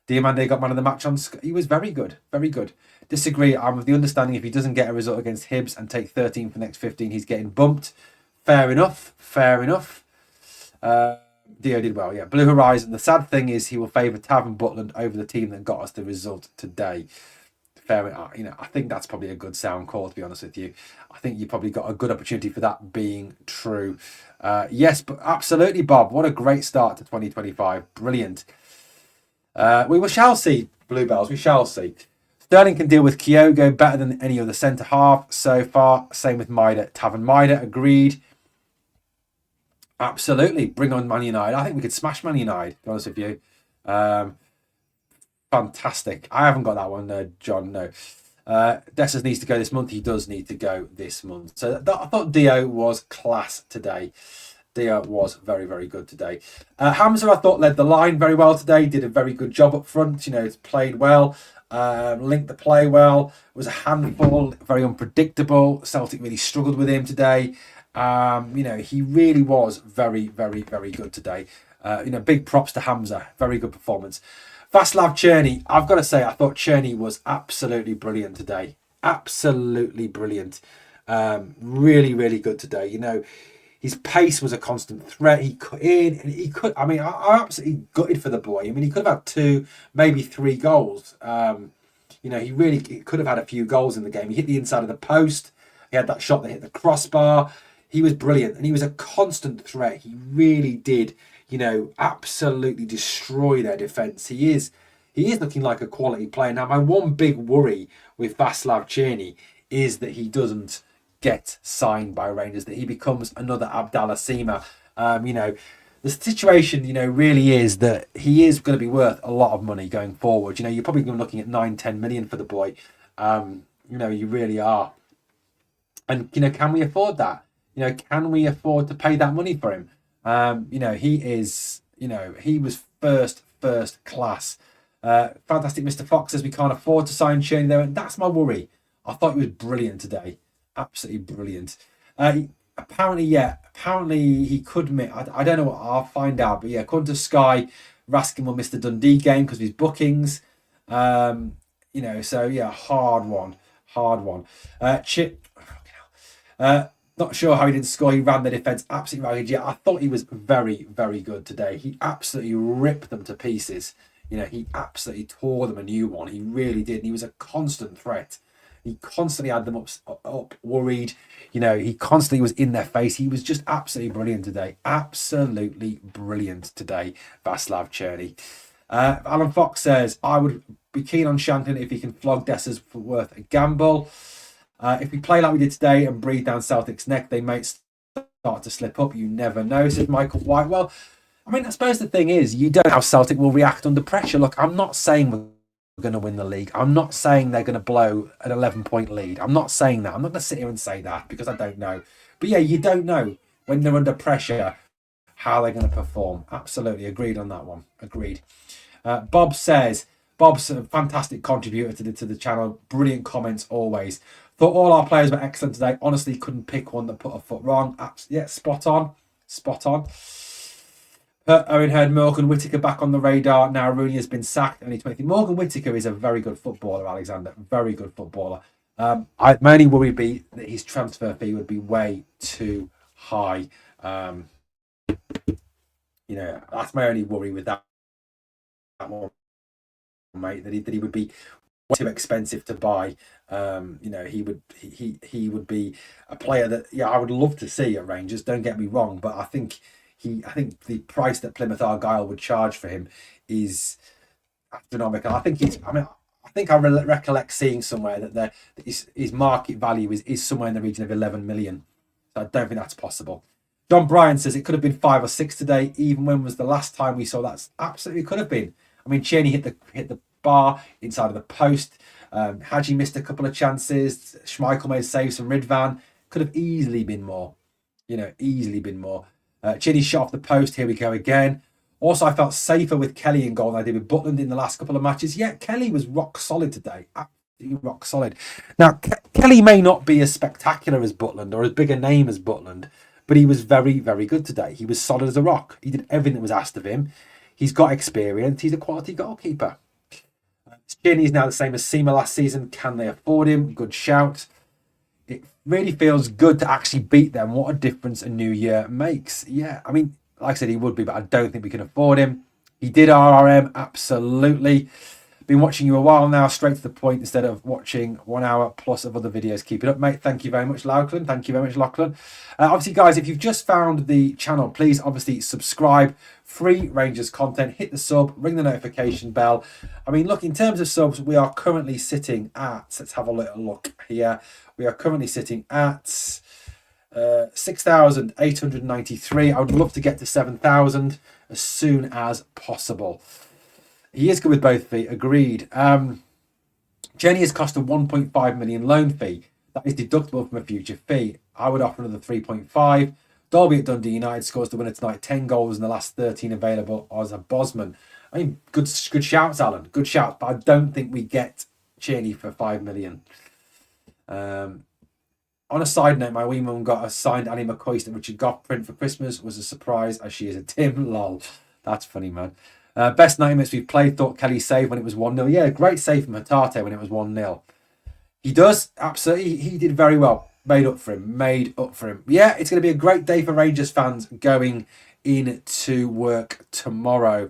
Diamande got man of the match on. He was very good. Very good. Disagree. I'm of the understanding if he doesn't get a result against Hibs and take 13 for the next 15, he's getting bumped. Fair enough. Dio did well, yeah. Blue Horizon. The sad thing is he will favour Tav and Butland over the team that got us the result today. Fair enough. I think that's probably a good sound call, to be honest with you. I think you probably got a good opportunity for that being true. Yes, but absolutely, Bob. What a great start to 2025. Brilliant. We shall see, Bluebells. We shall see. Sterling can deal with Kyogo better than any other centre half so far. Same with Maida. Tav and Maida, agreed. Absolutely. Bring on Man United. I think we could smash Man United, to be honest with you. Fantastic. I haven't got that one, John. No. Dessers needs to go this month. He does need to go this month. So I thought Dio was class today. Dio was very, very good today. Hamza, I thought, led the line very well today. Did a very good job up front. Played well. Linked the play well. Was a handful. Very unpredictable. Celtic really struggled with him today. He really was very, very, very good today. Big props to Hamza. Very good performance. Vaslav Cherny, I've got to say, I thought Cherny was absolutely brilliant today. Absolutely brilliant. Really, really good today. His pace was a constant threat. He cut in and he could. I absolutely gutted for the boy. He could have had 2, maybe 3 goals. He really could have had a few goals in the game. He hit the inside of the post. He had that shot that hit the crossbar. he was brilliant, and he was a constant threat. He really did, absolutely destroy their defence. He is looking like a quality player. Now, my one big worry with Václav Černý is that he doesn't get signed by Rangers, that he becomes another Abdallah Sima. The situation, really is that he is going to be worth a lot of money going forward. You're probably going to be looking at 9-10 million for the boy. You really are. And, can we afford that? Can we afford to pay that money for him? He was first class. Fantastic Mr. Fox says we can't afford to sign Černý there. And that's my worry. I thought he was brilliant today. Absolutely brilliant. Apparently he could miss. I don't know what, I'll find out. But yeah, according to Sky, Raskin will miss the Dundee game because of his bookings. So yeah, hard one. Not sure how he didn't score. He ran the defence absolutely ragged. Yeah, I thought he was very, very good today. He absolutely ripped them to pieces. He absolutely tore them a new one. He really did. And he was a constant threat. He constantly had them up worried. He constantly was in their face. He was just absolutely brilliant today. Absolutely brilliant today, Václav Černý. Alan Fox says, I would be keen on Shanklin if he can flog Dessers for worth a gamble. If we play like we did today and breathe down Celtic's neck, they might start to slip up. You never know, says Michael White. Well, I suppose the thing is, you don't know how Celtic will react under pressure. Look, I'm not saying we're going to win the league. I'm not saying they're going to blow an 11-point lead. I'm not saying that. I'm not going to sit here and say that because I don't know. But yeah, you don't know when they're under pressure how they're going to perform. Absolutely agreed on that one. Agreed. Bob's a fantastic contributor to the channel. Brilliant comments always. Thought all our players were excellent today. Honestly, couldn't pick one that put a foot wrong. Yeah, spot on. Owen Heard, Morgan Whittaker back on the radar. Now Rooney has been sacked. Only 20. Morgan Whittaker is a very good footballer, Alexander. Very good footballer. My only worry would be that his transfer fee would be way too high. That's my only worry with that one, mate. That he would be too expensive to buy. He would be a player that I would love to see at Rangers. Don't get me wrong, but I think the price that Plymouth Argyle would charge for him is astronomical. I think I recollect seeing somewhere that his market value is somewhere in the region of 11 million. So I don't think that's possible. John Bryan says it could have been 5 or 6 today. Even when was the last time we saw that? Absolutely could have been. Černý hit the bar inside of the post. Hadji missed a couple of chances. Schmeichel made a save from Ridvan. Could have easily been more. Černý shot off the post. Here we go again. Also, I felt safer with Kelly in goal than I did with Butland in the last couple of matches. Yeah, Kelly was rock solid today. Absolutely rock solid. Now, Kelly may not be as spectacular as Butland or as big a name as Butland, but he was very, very good today. He was solid as a rock. He did everything that was asked of him. He's got experience. He's a quality goalkeeper. Černý is now the same as Sima last season. Can they afford him? Good shout. It really feels good to actually beat them. What a difference a new year makes. Yeah, like I said, he would be, but I don't think we can afford him. He did RRM, absolutely. Been watching you a while now, straight to the point instead of watching 1 hour plus of other videos. Keep it up, mate. Thank you very much, Lachlan. Thank you very much, Lachlan. Obviously, guys, if you've just found the channel, please obviously subscribe. Free Rangers content. Hit the sub, ring the notification bell. Look, in terms of subs, we are currently sitting at, let's have a little look here. We are currently sitting at 6,893. I would love to get to 7,000 as soon as possible. He is good with both feet, agreed. Černý has cost a 1.5 million loan fee. That is deductible from a future fee. I would offer another 3.5. Derby at Dundee United scores the winner tonight. 10 goals in the last 13 available as a Bosman. Good shouts, Alan. Good shouts. But I don't think we get Černý for 5 million. On a side note, my wee mum got a signed Annie McCoist and Richard Goff print for Christmas. Was a surprise as she is a Tim. Lol. That's funny, man. Best 90 minutes we've played. Thought Kelly saved when it was 1-0. Yeah, great save from Hatate when it was 1-0. He does. Absolutely. He did very well. Made up for him. Yeah, it's going to be a great day for Rangers fans going into work tomorrow.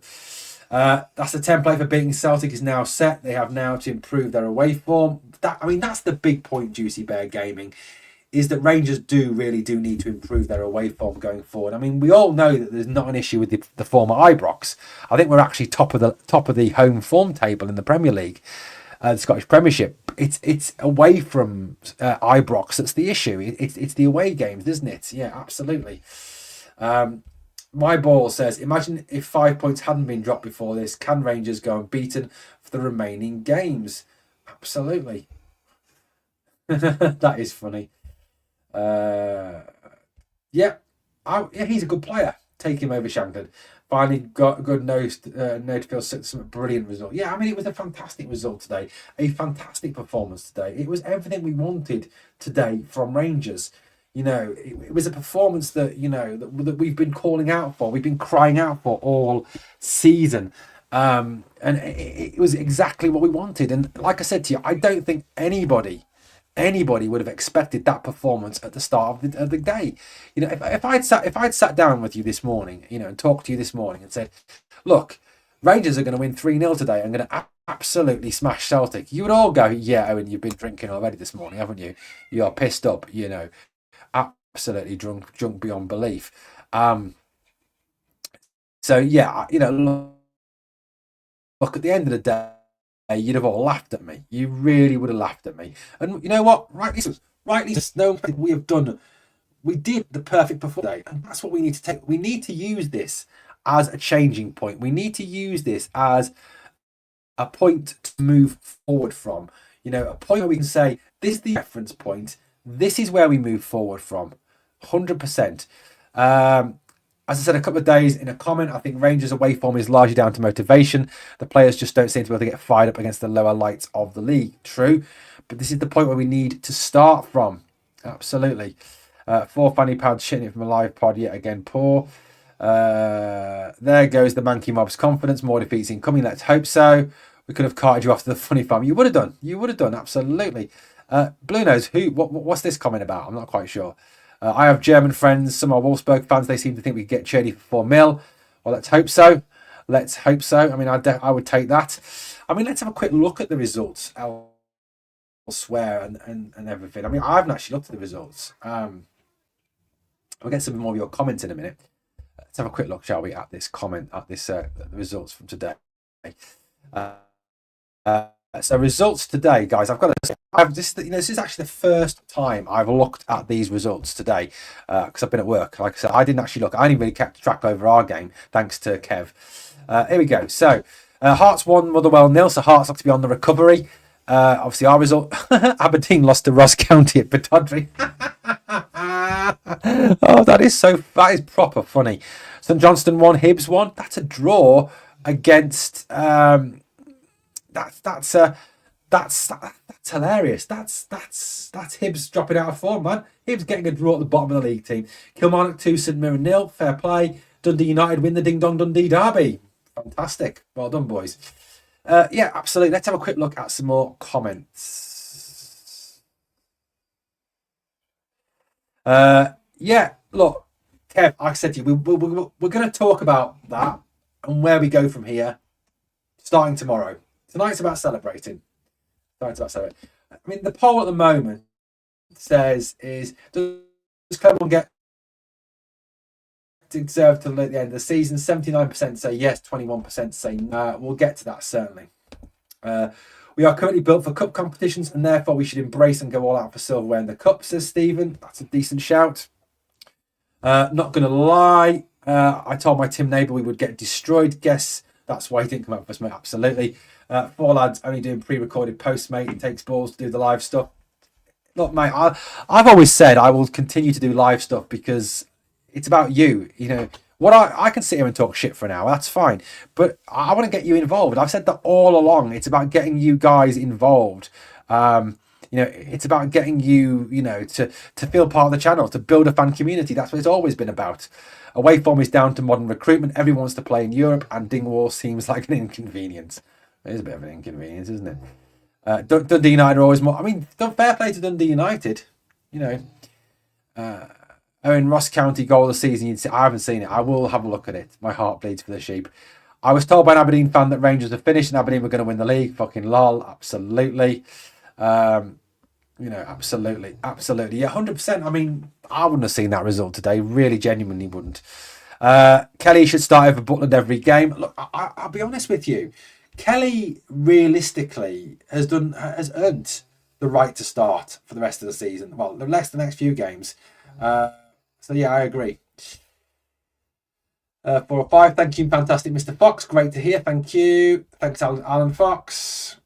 That's the template for beating Celtic is now set. They have now to improve their away form. That's the big point, Juicy Bear Gaming. is that Rangers really do need to improve their away form going forward. I mean, we all know that there's not an issue with the former Ibrox. I think we're actually top of the home form table in the Premier League, the Scottish Premiership. It's away from Ibrox that's the issue. It's the away games, isn't it? Yeah, absolutely. My ball says, imagine if 5 points hadn't been dropped before this. Can Rangers go unbeaten for the remaining games? Absolutely. That is funny. Yeah, he's a good player. Take him over Shankland. Finally got a good nose to feel some brilliant result. Yeah, I mean, it was a fantastic result today. A fantastic performance today. It was everything we wanted today from Rangers. You know, it was a performance that, you know, that we've been calling out for. We've been crying out for all season. And it was exactly what we wanted. And like I said to you, I don't think anybody would have expected that performance at the start of the day. You know, if I'd sat down with you this morning, you know, and talked to you this morning and said, look, Rangers are going to win 3-0 today. I'm going to absolutely smash Celtic. You would all go, yeah, Owen, you've been drinking already this morning, haven't you? You're pissed up, you know, absolutely drunk beyond belief. So yeah, you know, look, at the end of the day, you'd have all laughed at me. You really would have laughed at me. And you know what? Rightly, no, we have done. We did the perfect performance today, and that's what we need to take. We need to use this as a changing point. We need to use this as a point to move forward from. You know, a point where we can say, this is the reference point. This is where we move forward from. 100%. As I said a couple of days in a comment, I think Rangers away form is largely down to motivation. The players just don't seem to be able to get fired up against the lower lights of the league. True. But this is the point where we need to start from. Absolutely. 4 fanny pads shitting it from a live pod yet again. Poor. There goes the Mankey Mob's confidence. More defeats incoming. Let's hope so. We could have carted you off to the funny farm. You would have done. You would have done. Absolutely. Blue Nose, what's this comment about? I'm not quite sure. I have German friends. Some are Wolfsburg fans. They seem to think we could get Cherney for 4 mil. Well, let's hope so. Let's hope so. I mean, I would take that. I mean, let's have a quick look at the results elsewhere and everything. I mean, I haven't actually looked at the results. We'll get some more of your comments in a minute. Let's have a quick look, shall we, at this comment, at this the results from today. So results today, guys. I've got to say, this is actually the first time I've looked at these results today because I've been at work. Like I said, I didn't actually look. I only really kept track over our game, thanks to Kev. Here we go. So Hearts 1, Motherwell 0. So Hearts have to be on the recovery. Obviously, our result: Aberdeen lost to Ross County at Pittodrie. Oh, that is proper funny. St Johnstone 1, Hibs 1. That's a draw against. That's hilarious. That's Hibs dropping out of form, man. Hibs getting a draw at the bottom of the league team. Kilmarnock 2, St Mirren 0. Fair play. Dundee United win the Ding Dong Dundee derby. Fantastic. Well done, boys. Yeah, absolutely. Let's have a quick look at some more comments. Yeah, look, Kev, like I said to you, we're going to talk about that and where we go from here, starting tomorrow. Tonight's about celebrating. I mean, the poll at the moment says, does Clement get deserved to at the end of the season? 79% say yes, 21% say no. We'll get to that, certainly. We are currently built for cup competitions and therefore we should embrace and go all out for silverware in the cup, says Stephen. That's a decent shout. Not going to lie. I told my Tim neighbour we would get destroyed. Guess that's why he didn't come out for us, mate. Absolutely. 4 lads only doing pre-recorded posts, mate. He takes balls to do the live stuff. Look, mate, I've always said I will continue to do live stuff because it's about you. You know, what I can sit here and talk shit for an hour. That's fine. But I want to get you involved. I've said that all along. It's about getting you guys involved. You know, it's about getting you, you know, to feel part of the channel, to build a fan community. That's what it's always been about. Away form is down to modern recruitment. Everyone wants to play in Europe, and Dingwall seems like an inconvenience. It is a bit of an inconvenience, isn't it? Dundee United are always more. I mean, fair play to Dundee United. You know, Owen Ross County goal of the season. I haven't seen it. I will have a look at it. My heart bleeds for the sheep. I was told by an Aberdeen fan that Rangers are finished and Aberdeen were going to win the league. Fucking lol. Absolutely. Absolutely, absolutely, yeah, 100%. I mean, I wouldn't have seen that result today. Really, genuinely wouldn't. Kelly should start over Butland every game. Look, I'll be honest with you. Kelly realistically has earned the right to start for the rest of the season. Well, the next few games. Uh, so yeah, I agree. 4 or 5. Thank you, fantastic, Mr. Fox. Great to hear. Thank you. Thanks, Alan Fox.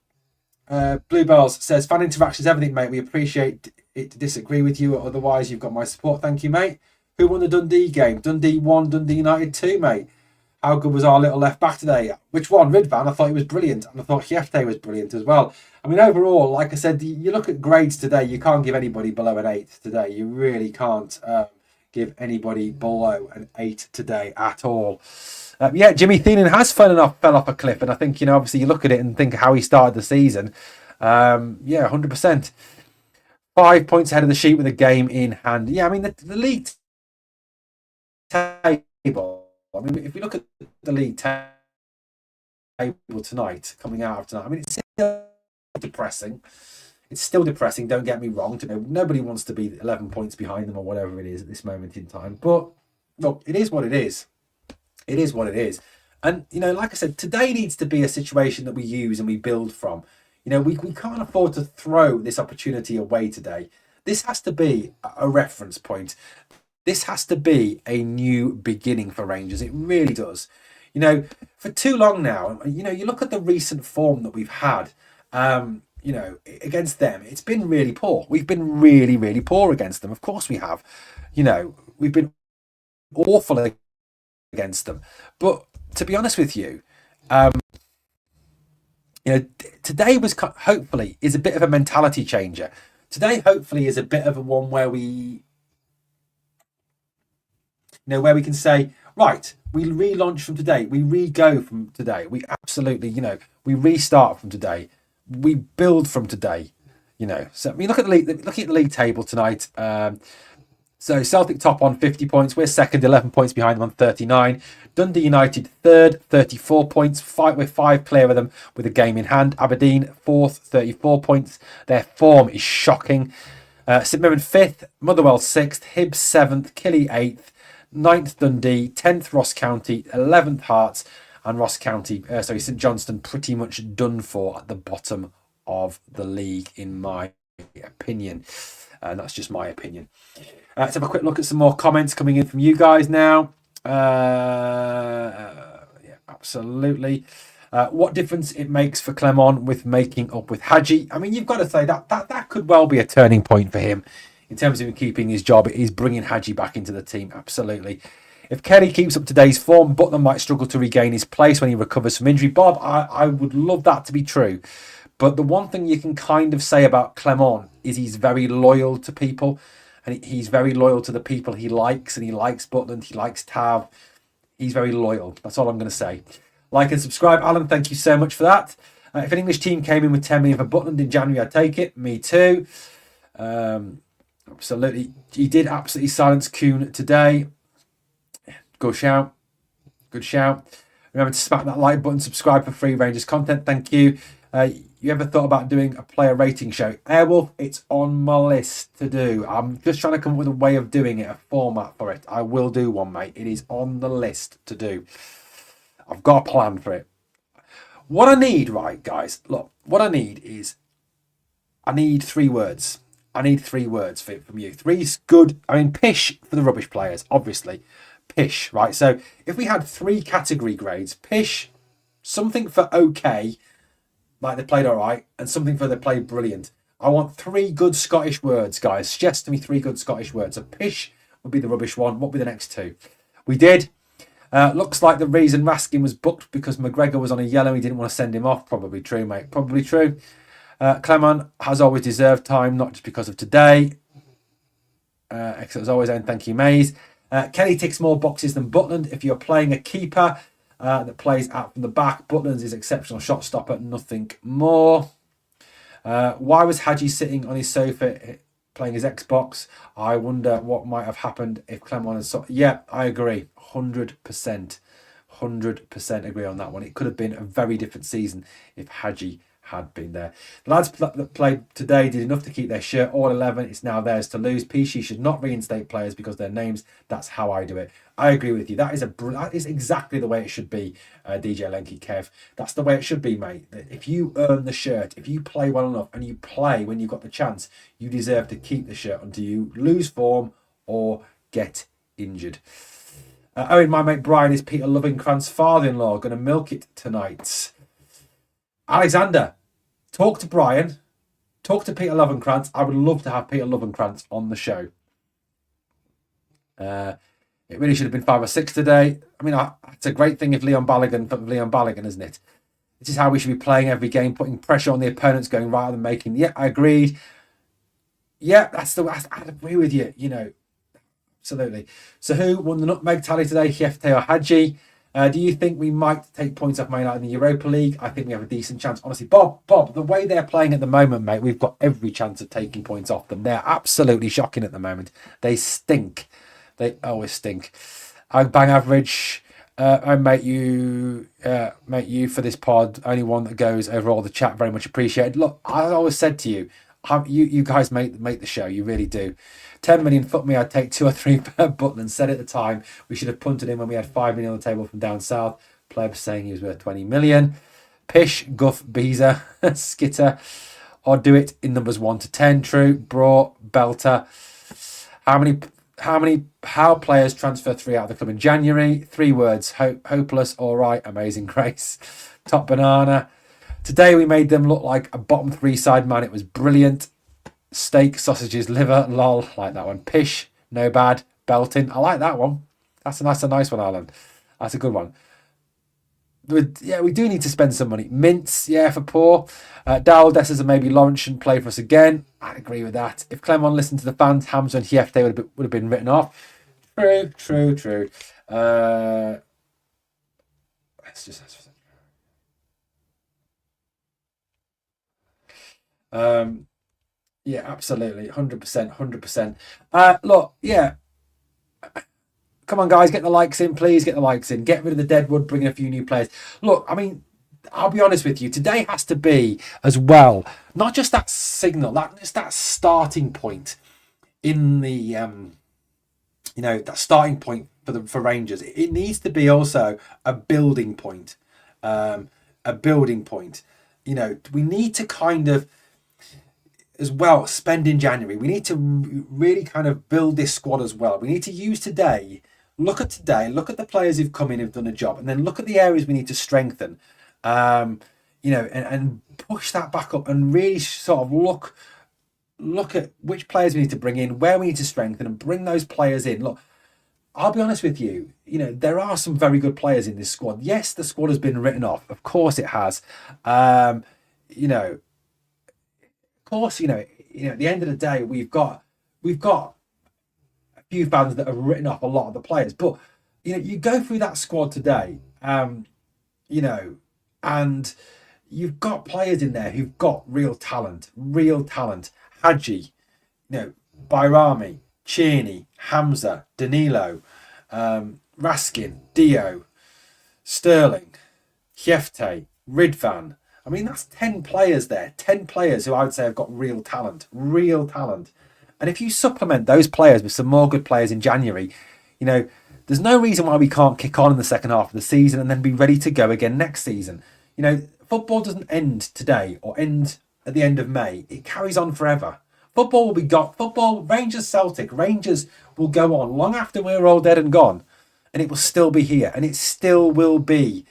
Bluebells says fan interaction is everything, mate. We appreciate it to disagree with you. Otherwise, you've got my support. Thank you, mate. Who won the Dundee game? Dundee 1, Dundee United 2, mate. How good was our little left back today? Which one? Ridvan? I thought he was brilliant. And I thought Hiefte was brilliant as well. I mean, overall, like I said, you look at grades today, you can't give anybody below an 8 today. You really can't give anybody below an 8 today at all. Yeah, Jimmy Thienen has fell off a cliff. And I think, obviously you look at it and think how he started the season. Yeah, 100%. 5 points ahead of the sheet with a game in hand. Yeah, I mean, the league table. I mean, if we look at the league table tonight, coming out of tonight, I mean, it's still depressing. It's still depressing, don't get me wrong. Nobody wants to be 11 points behind them or whatever it is at this moment in time. But, look, it is what it is. It is what it is. And, like I said, today needs to be a situation that we use and we build from. We can't afford to throw this opportunity away today. This has to be a reference point. This has to be a new beginning for Rangers. It really does. For too long now, you look at the recent form that we've had, against them, it's been really poor. We've been really, really poor against them. Of course we have. We've been awful against them. But to be honest with you, today was hopefully is a bit of a mentality changer. Today hopefully is a bit of a one where we where we can say, right, we relaunch from today, we re-go from today, we absolutely, we restart from today, we build from today, So I mean, looking at the league table tonight. So Celtic top on 50 points. We're second, 11 points behind them on 39. Dundee United third, 34 points. We're 5 clear of them with a game in hand. Aberdeen fourth, 34 points. Their form is shocking. St Mirren 5th, Motherwell 6th, Hibs 7th, Killie 8th, 9th Dundee, 10th Ross County, 11th Hearts, and St Johnstone pretty much done for at the bottom of the league, in my opinion. And that's just my opinion. Let's have a quick look at some more comments coming in from you guys now. Yeah, absolutely. What difference it makes for Clement with making up with Hadji? I mean, you've got to say that could well be a turning point for him in terms of him keeping his job. It is bringing Hadji back into the team, absolutely. If Kelly keeps up today's form, Butler might struggle to regain his place when he recovers from injury. Bob, I would love that to be true. But the one thing you can kind of say about Clement is he's very loyal to people, and he's very loyal to the people he likes, and he likes Butland, he likes Tav. He's very loyal. That's all I'm going to say. Like and subscribe. Alan, thank you so much for that. If an English team came in with 10 million for Butland in January, I'd take it. Me too. Absolutely. He did absolutely silence Kuhn today. Good shout. Good shout. Remember to smack that like button, subscribe for free Rangers content. Thank you. You ever thought about doing a player rating show? Airwolf, it's on my list to do. I'm just trying to come up with a way of doing it, a format for it. I will do one, mate. It is on the list to do. I've got a plan for it. What I need, right, guys, look, what I need is, I need 3 words. I need 3 words from you. 3's good. I mean, pish for the rubbish players, obviously. Pish, right? So if we had 3 category grades, pish, something for okay, like they played all right, and something for they played brilliant. I want 3 good Scottish words, guys. Suggest to me 3 good Scottish words. So pish would be the rubbish one. What would be the next 2? We did. Looks like the reason Raskin was booked because McGregor was on a yellow. He didn't want to send him off. Probably true, mate. Probably true. Clement has always deserved time, not just because of today. Excellent as always, and thank you, Mays. Kelly ticks more boxes than Butland. If you're playing a keeper that plays out from the back, Butland's is exceptional shot stopper, nothing more. Why was Hadji sitting on his sofa playing his Xbox? I wonder what might have happened if Clement had... Yeah, I agree. 100%. 100% agree on that one. It could have been a very different season if Hadji had been there. The lads that played today did enough to keep their shirt. All 11, it's now theirs to lose. PC should not reinstate players because their names. That's how I do it. I agree with you. That is exactly the way it should be, DJ Lenky Kev. That's the way it should be, mate. If you earn the shirt, if you play well enough and you play when you've got the chance, you deserve to keep the shirt until you lose form or get injured. Owen, my mate Brian is Peter Lovingcrant's father-in-law. Going to milk it tonight. Alexander, talk to Brian. Talk to Peter Lovencrantz. I would love to have Peter Lovencrantz on the show. It really should have been 5 or 6 today. I mean, it's a great thing if Leon Balogun, isn't it? This is how we should be playing every game, putting pressure on the opponents, going rather than making. Yeah, I agreed. Yeah, I'd agree with you. You know, absolutely. So who won the nutmeg tally today? Hiefte or Hadji? Do you think we might take points off Man United in the Europa League? I think we have a decent chance. Honestly, Bob, the way they're playing at the moment, mate, we've got every chance of taking points off them. They're absolutely shocking at the moment. They stink. They always stink. Bang average. I mate you for this pod. Only one that goes over all the chat. Very much appreciated. Look, I always said to you, you guys make the show. You really do. 10 million, fuck me, I'd take 2 or 3 per Butland. Said at the time, we should have punted him when we had 5 million on the table from down south. Pleb saying he was worth 20 million. Pish, Guff, Beezer, Skitter. Or do it in numbers 1 to 10. True. Braw, Belter. How players transfer 3 out of the club in January? 3 words. Hopeless, all right, amazing grace. Top banana. Today we made them look like a bottom 3 side man. It was brilliant. Steak, sausages, liver, lol. Like that one. Pish, no bad. Belting. I like that one. That's a nice one, Alan. That's a good one. But yeah, we do need to spend some money. Mints, yeah, for poor. Dowell, Dessers, and maybe Lawrence shouldn't play for us again. I agree with that. If Clement listened to the fans, Hamza and Hiefte would have been written off. True. Yeah, absolutely. 100%. Look, yeah. Come on, guys, get the likes in, please. Get the likes in. Get rid of the deadwood, bring in a few new players. Look, I mean, I'll be honest with you. Today has to be as well, not just that signal, just that starting point in the, that starting point for Rangers. It needs to be also a building point. You know, we need to kind of, as well, spend in January. We need to really kind of build this squad as well. We need to use today. Look at the players who've come in, who've done a job, and then look at the areas we need to strengthen. And push that back up and really sort of look at which players we need to bring in, where we need to strengthen, and bring those players in. Look, I'll be honest with you. You know, there are some very good players in this squad. Yes, the squad has been written off. Of course, it has. At the end of the day, we've got a few fans that have written off a lot of the players. But you go through that squad today, and you've got players in there who've got real talent. Hadji, Bayrami, Cheney, Hamza, Danilo, Raskin, Dio, Sterling, Hiefte, Ridvan. I mean, that's 10 players there. 10 players who I would say have got real talent. And if you supplement those players with some more good players in January, there's no reason why we can't kick on in the second half of the season and then be ready to go again next season. Football doesn't end today or end at the end of May. It carries on forever. Football will be gone. Football, Rangers, Celtic, Rangers will go on long after we're all dead and gone. And it will still be here. And it still will be,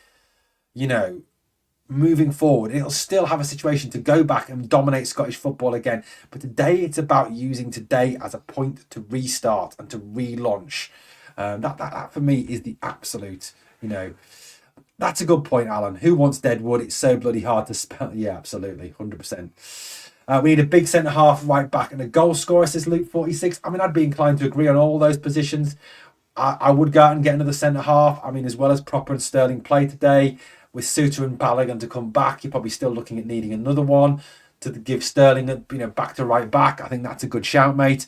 moving forward. It'll still have a situation to go back and dominate Scottish football again. But today it's about using today as a point to restart and to relaunch. That for me is the absolute, that's a good point, Alan. Who wants Deadwood? It's so bloody hard to spell. Yeah, absolutely. 100%. We need a big centre-half, right back, and a goal scorer, says Luke 46. I mean, I'd be inclined to agree on all those positions. I would go out and get another centre-half. I mean, as well as Proper and Sterling play today, with Suter and Balogun to come back, you're probably still looking at needing another one to give Sterling, back to right back. I think that's a good shout, mate.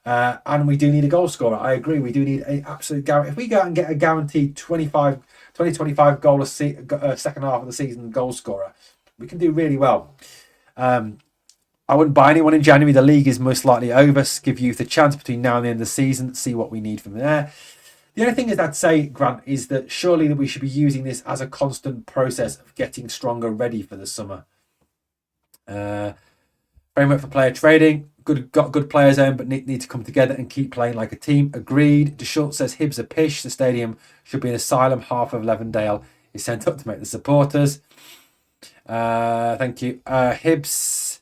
And we do need a goal scorer. I agree. We do need an absolute guarantee. If we go out and get a guaranteed 25 goal second half of the season goal scorer, We can do really well. I wouldn't buy anyone in January. The league is most likely over. Give youth a chance between now and the end of the season. See what we need from there. The only thing is I'd say, Grant, is that surely that we should be using this as a constant process of getting stronger, ready for the summer. Framework for player trading. Got good players in, but need to come together and keep playing like a team. Agreed. DeSchultz says Hibs are pish. The stadium should be an asylum. Half of Levendale is sent up to make the supporters. Thank you. Hibs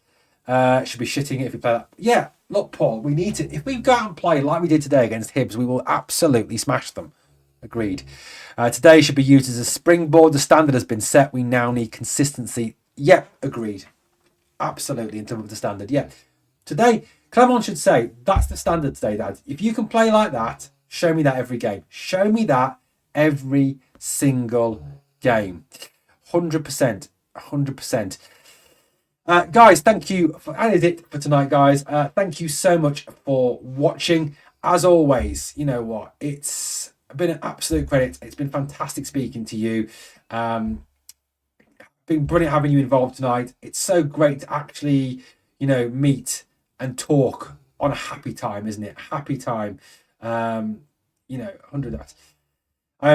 should be shitting it if we play that. Yeah, look, Paul, we need to. If we go out and play like we did today against Hibs, we will absolutely smash them. Agreed. Today should be used as a springboard. The standard has been set. We now need consistency. Yeah, agreed. Absolutely, in terms of the standard. Yeah. Today, Clement should say, that's the standard today, Dad. If you can play like that, show me that every game. Show me that every single game. 100%. 100%. Guys, thank you. That is it for tonight, guys. Thank you so much for watching. As always, you know what? It's been an absolute credit. It's been fantastic speaking to you. Been brilliant having you involved tonight. It's so great to actually, meet and talk on a happy time, isn't it? Happy time. 100 hours.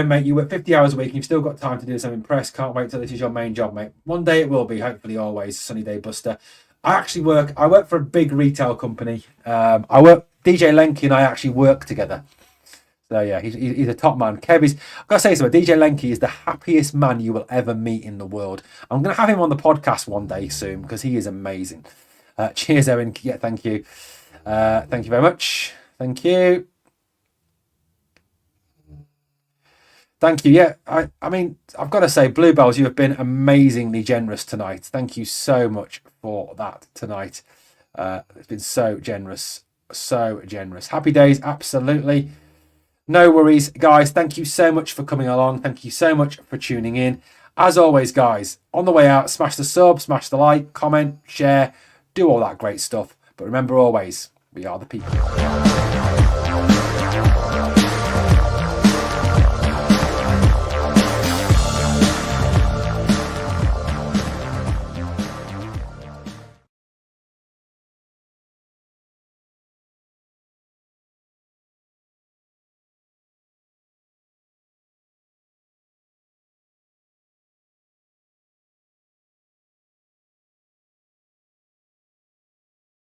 Mate, you work 50 hours a week and you've still got time to do this. I'm impressed. Can't wait till this is your main job, mate. One day it will be, hopefully always. Sunny day buster. I work for a big retail company. DJ Lenky and I actually work together. So yeah, he's a top man. I've got to say something. DJ Lenky is the happiest man you will ever meet in the world. I'm going to have him on the podcast one day soon because he is amazing. Cheers, Owen. Yeah, thank you. Thank you very much. Thank you. Thank you. Yeah, I mean, I've got to say, Bluebells, you have been amazingly generous tonight. Thank you so much for that tonight. It's been so generous. So generous. Happy days, absolutely. No worries, guys. Thank you so much for coming along. Thank you so much for tuning in. As always, guys, on the way out, smash the sub, smash the like, comment, share, do all that great stuff. But remember always, we are the people.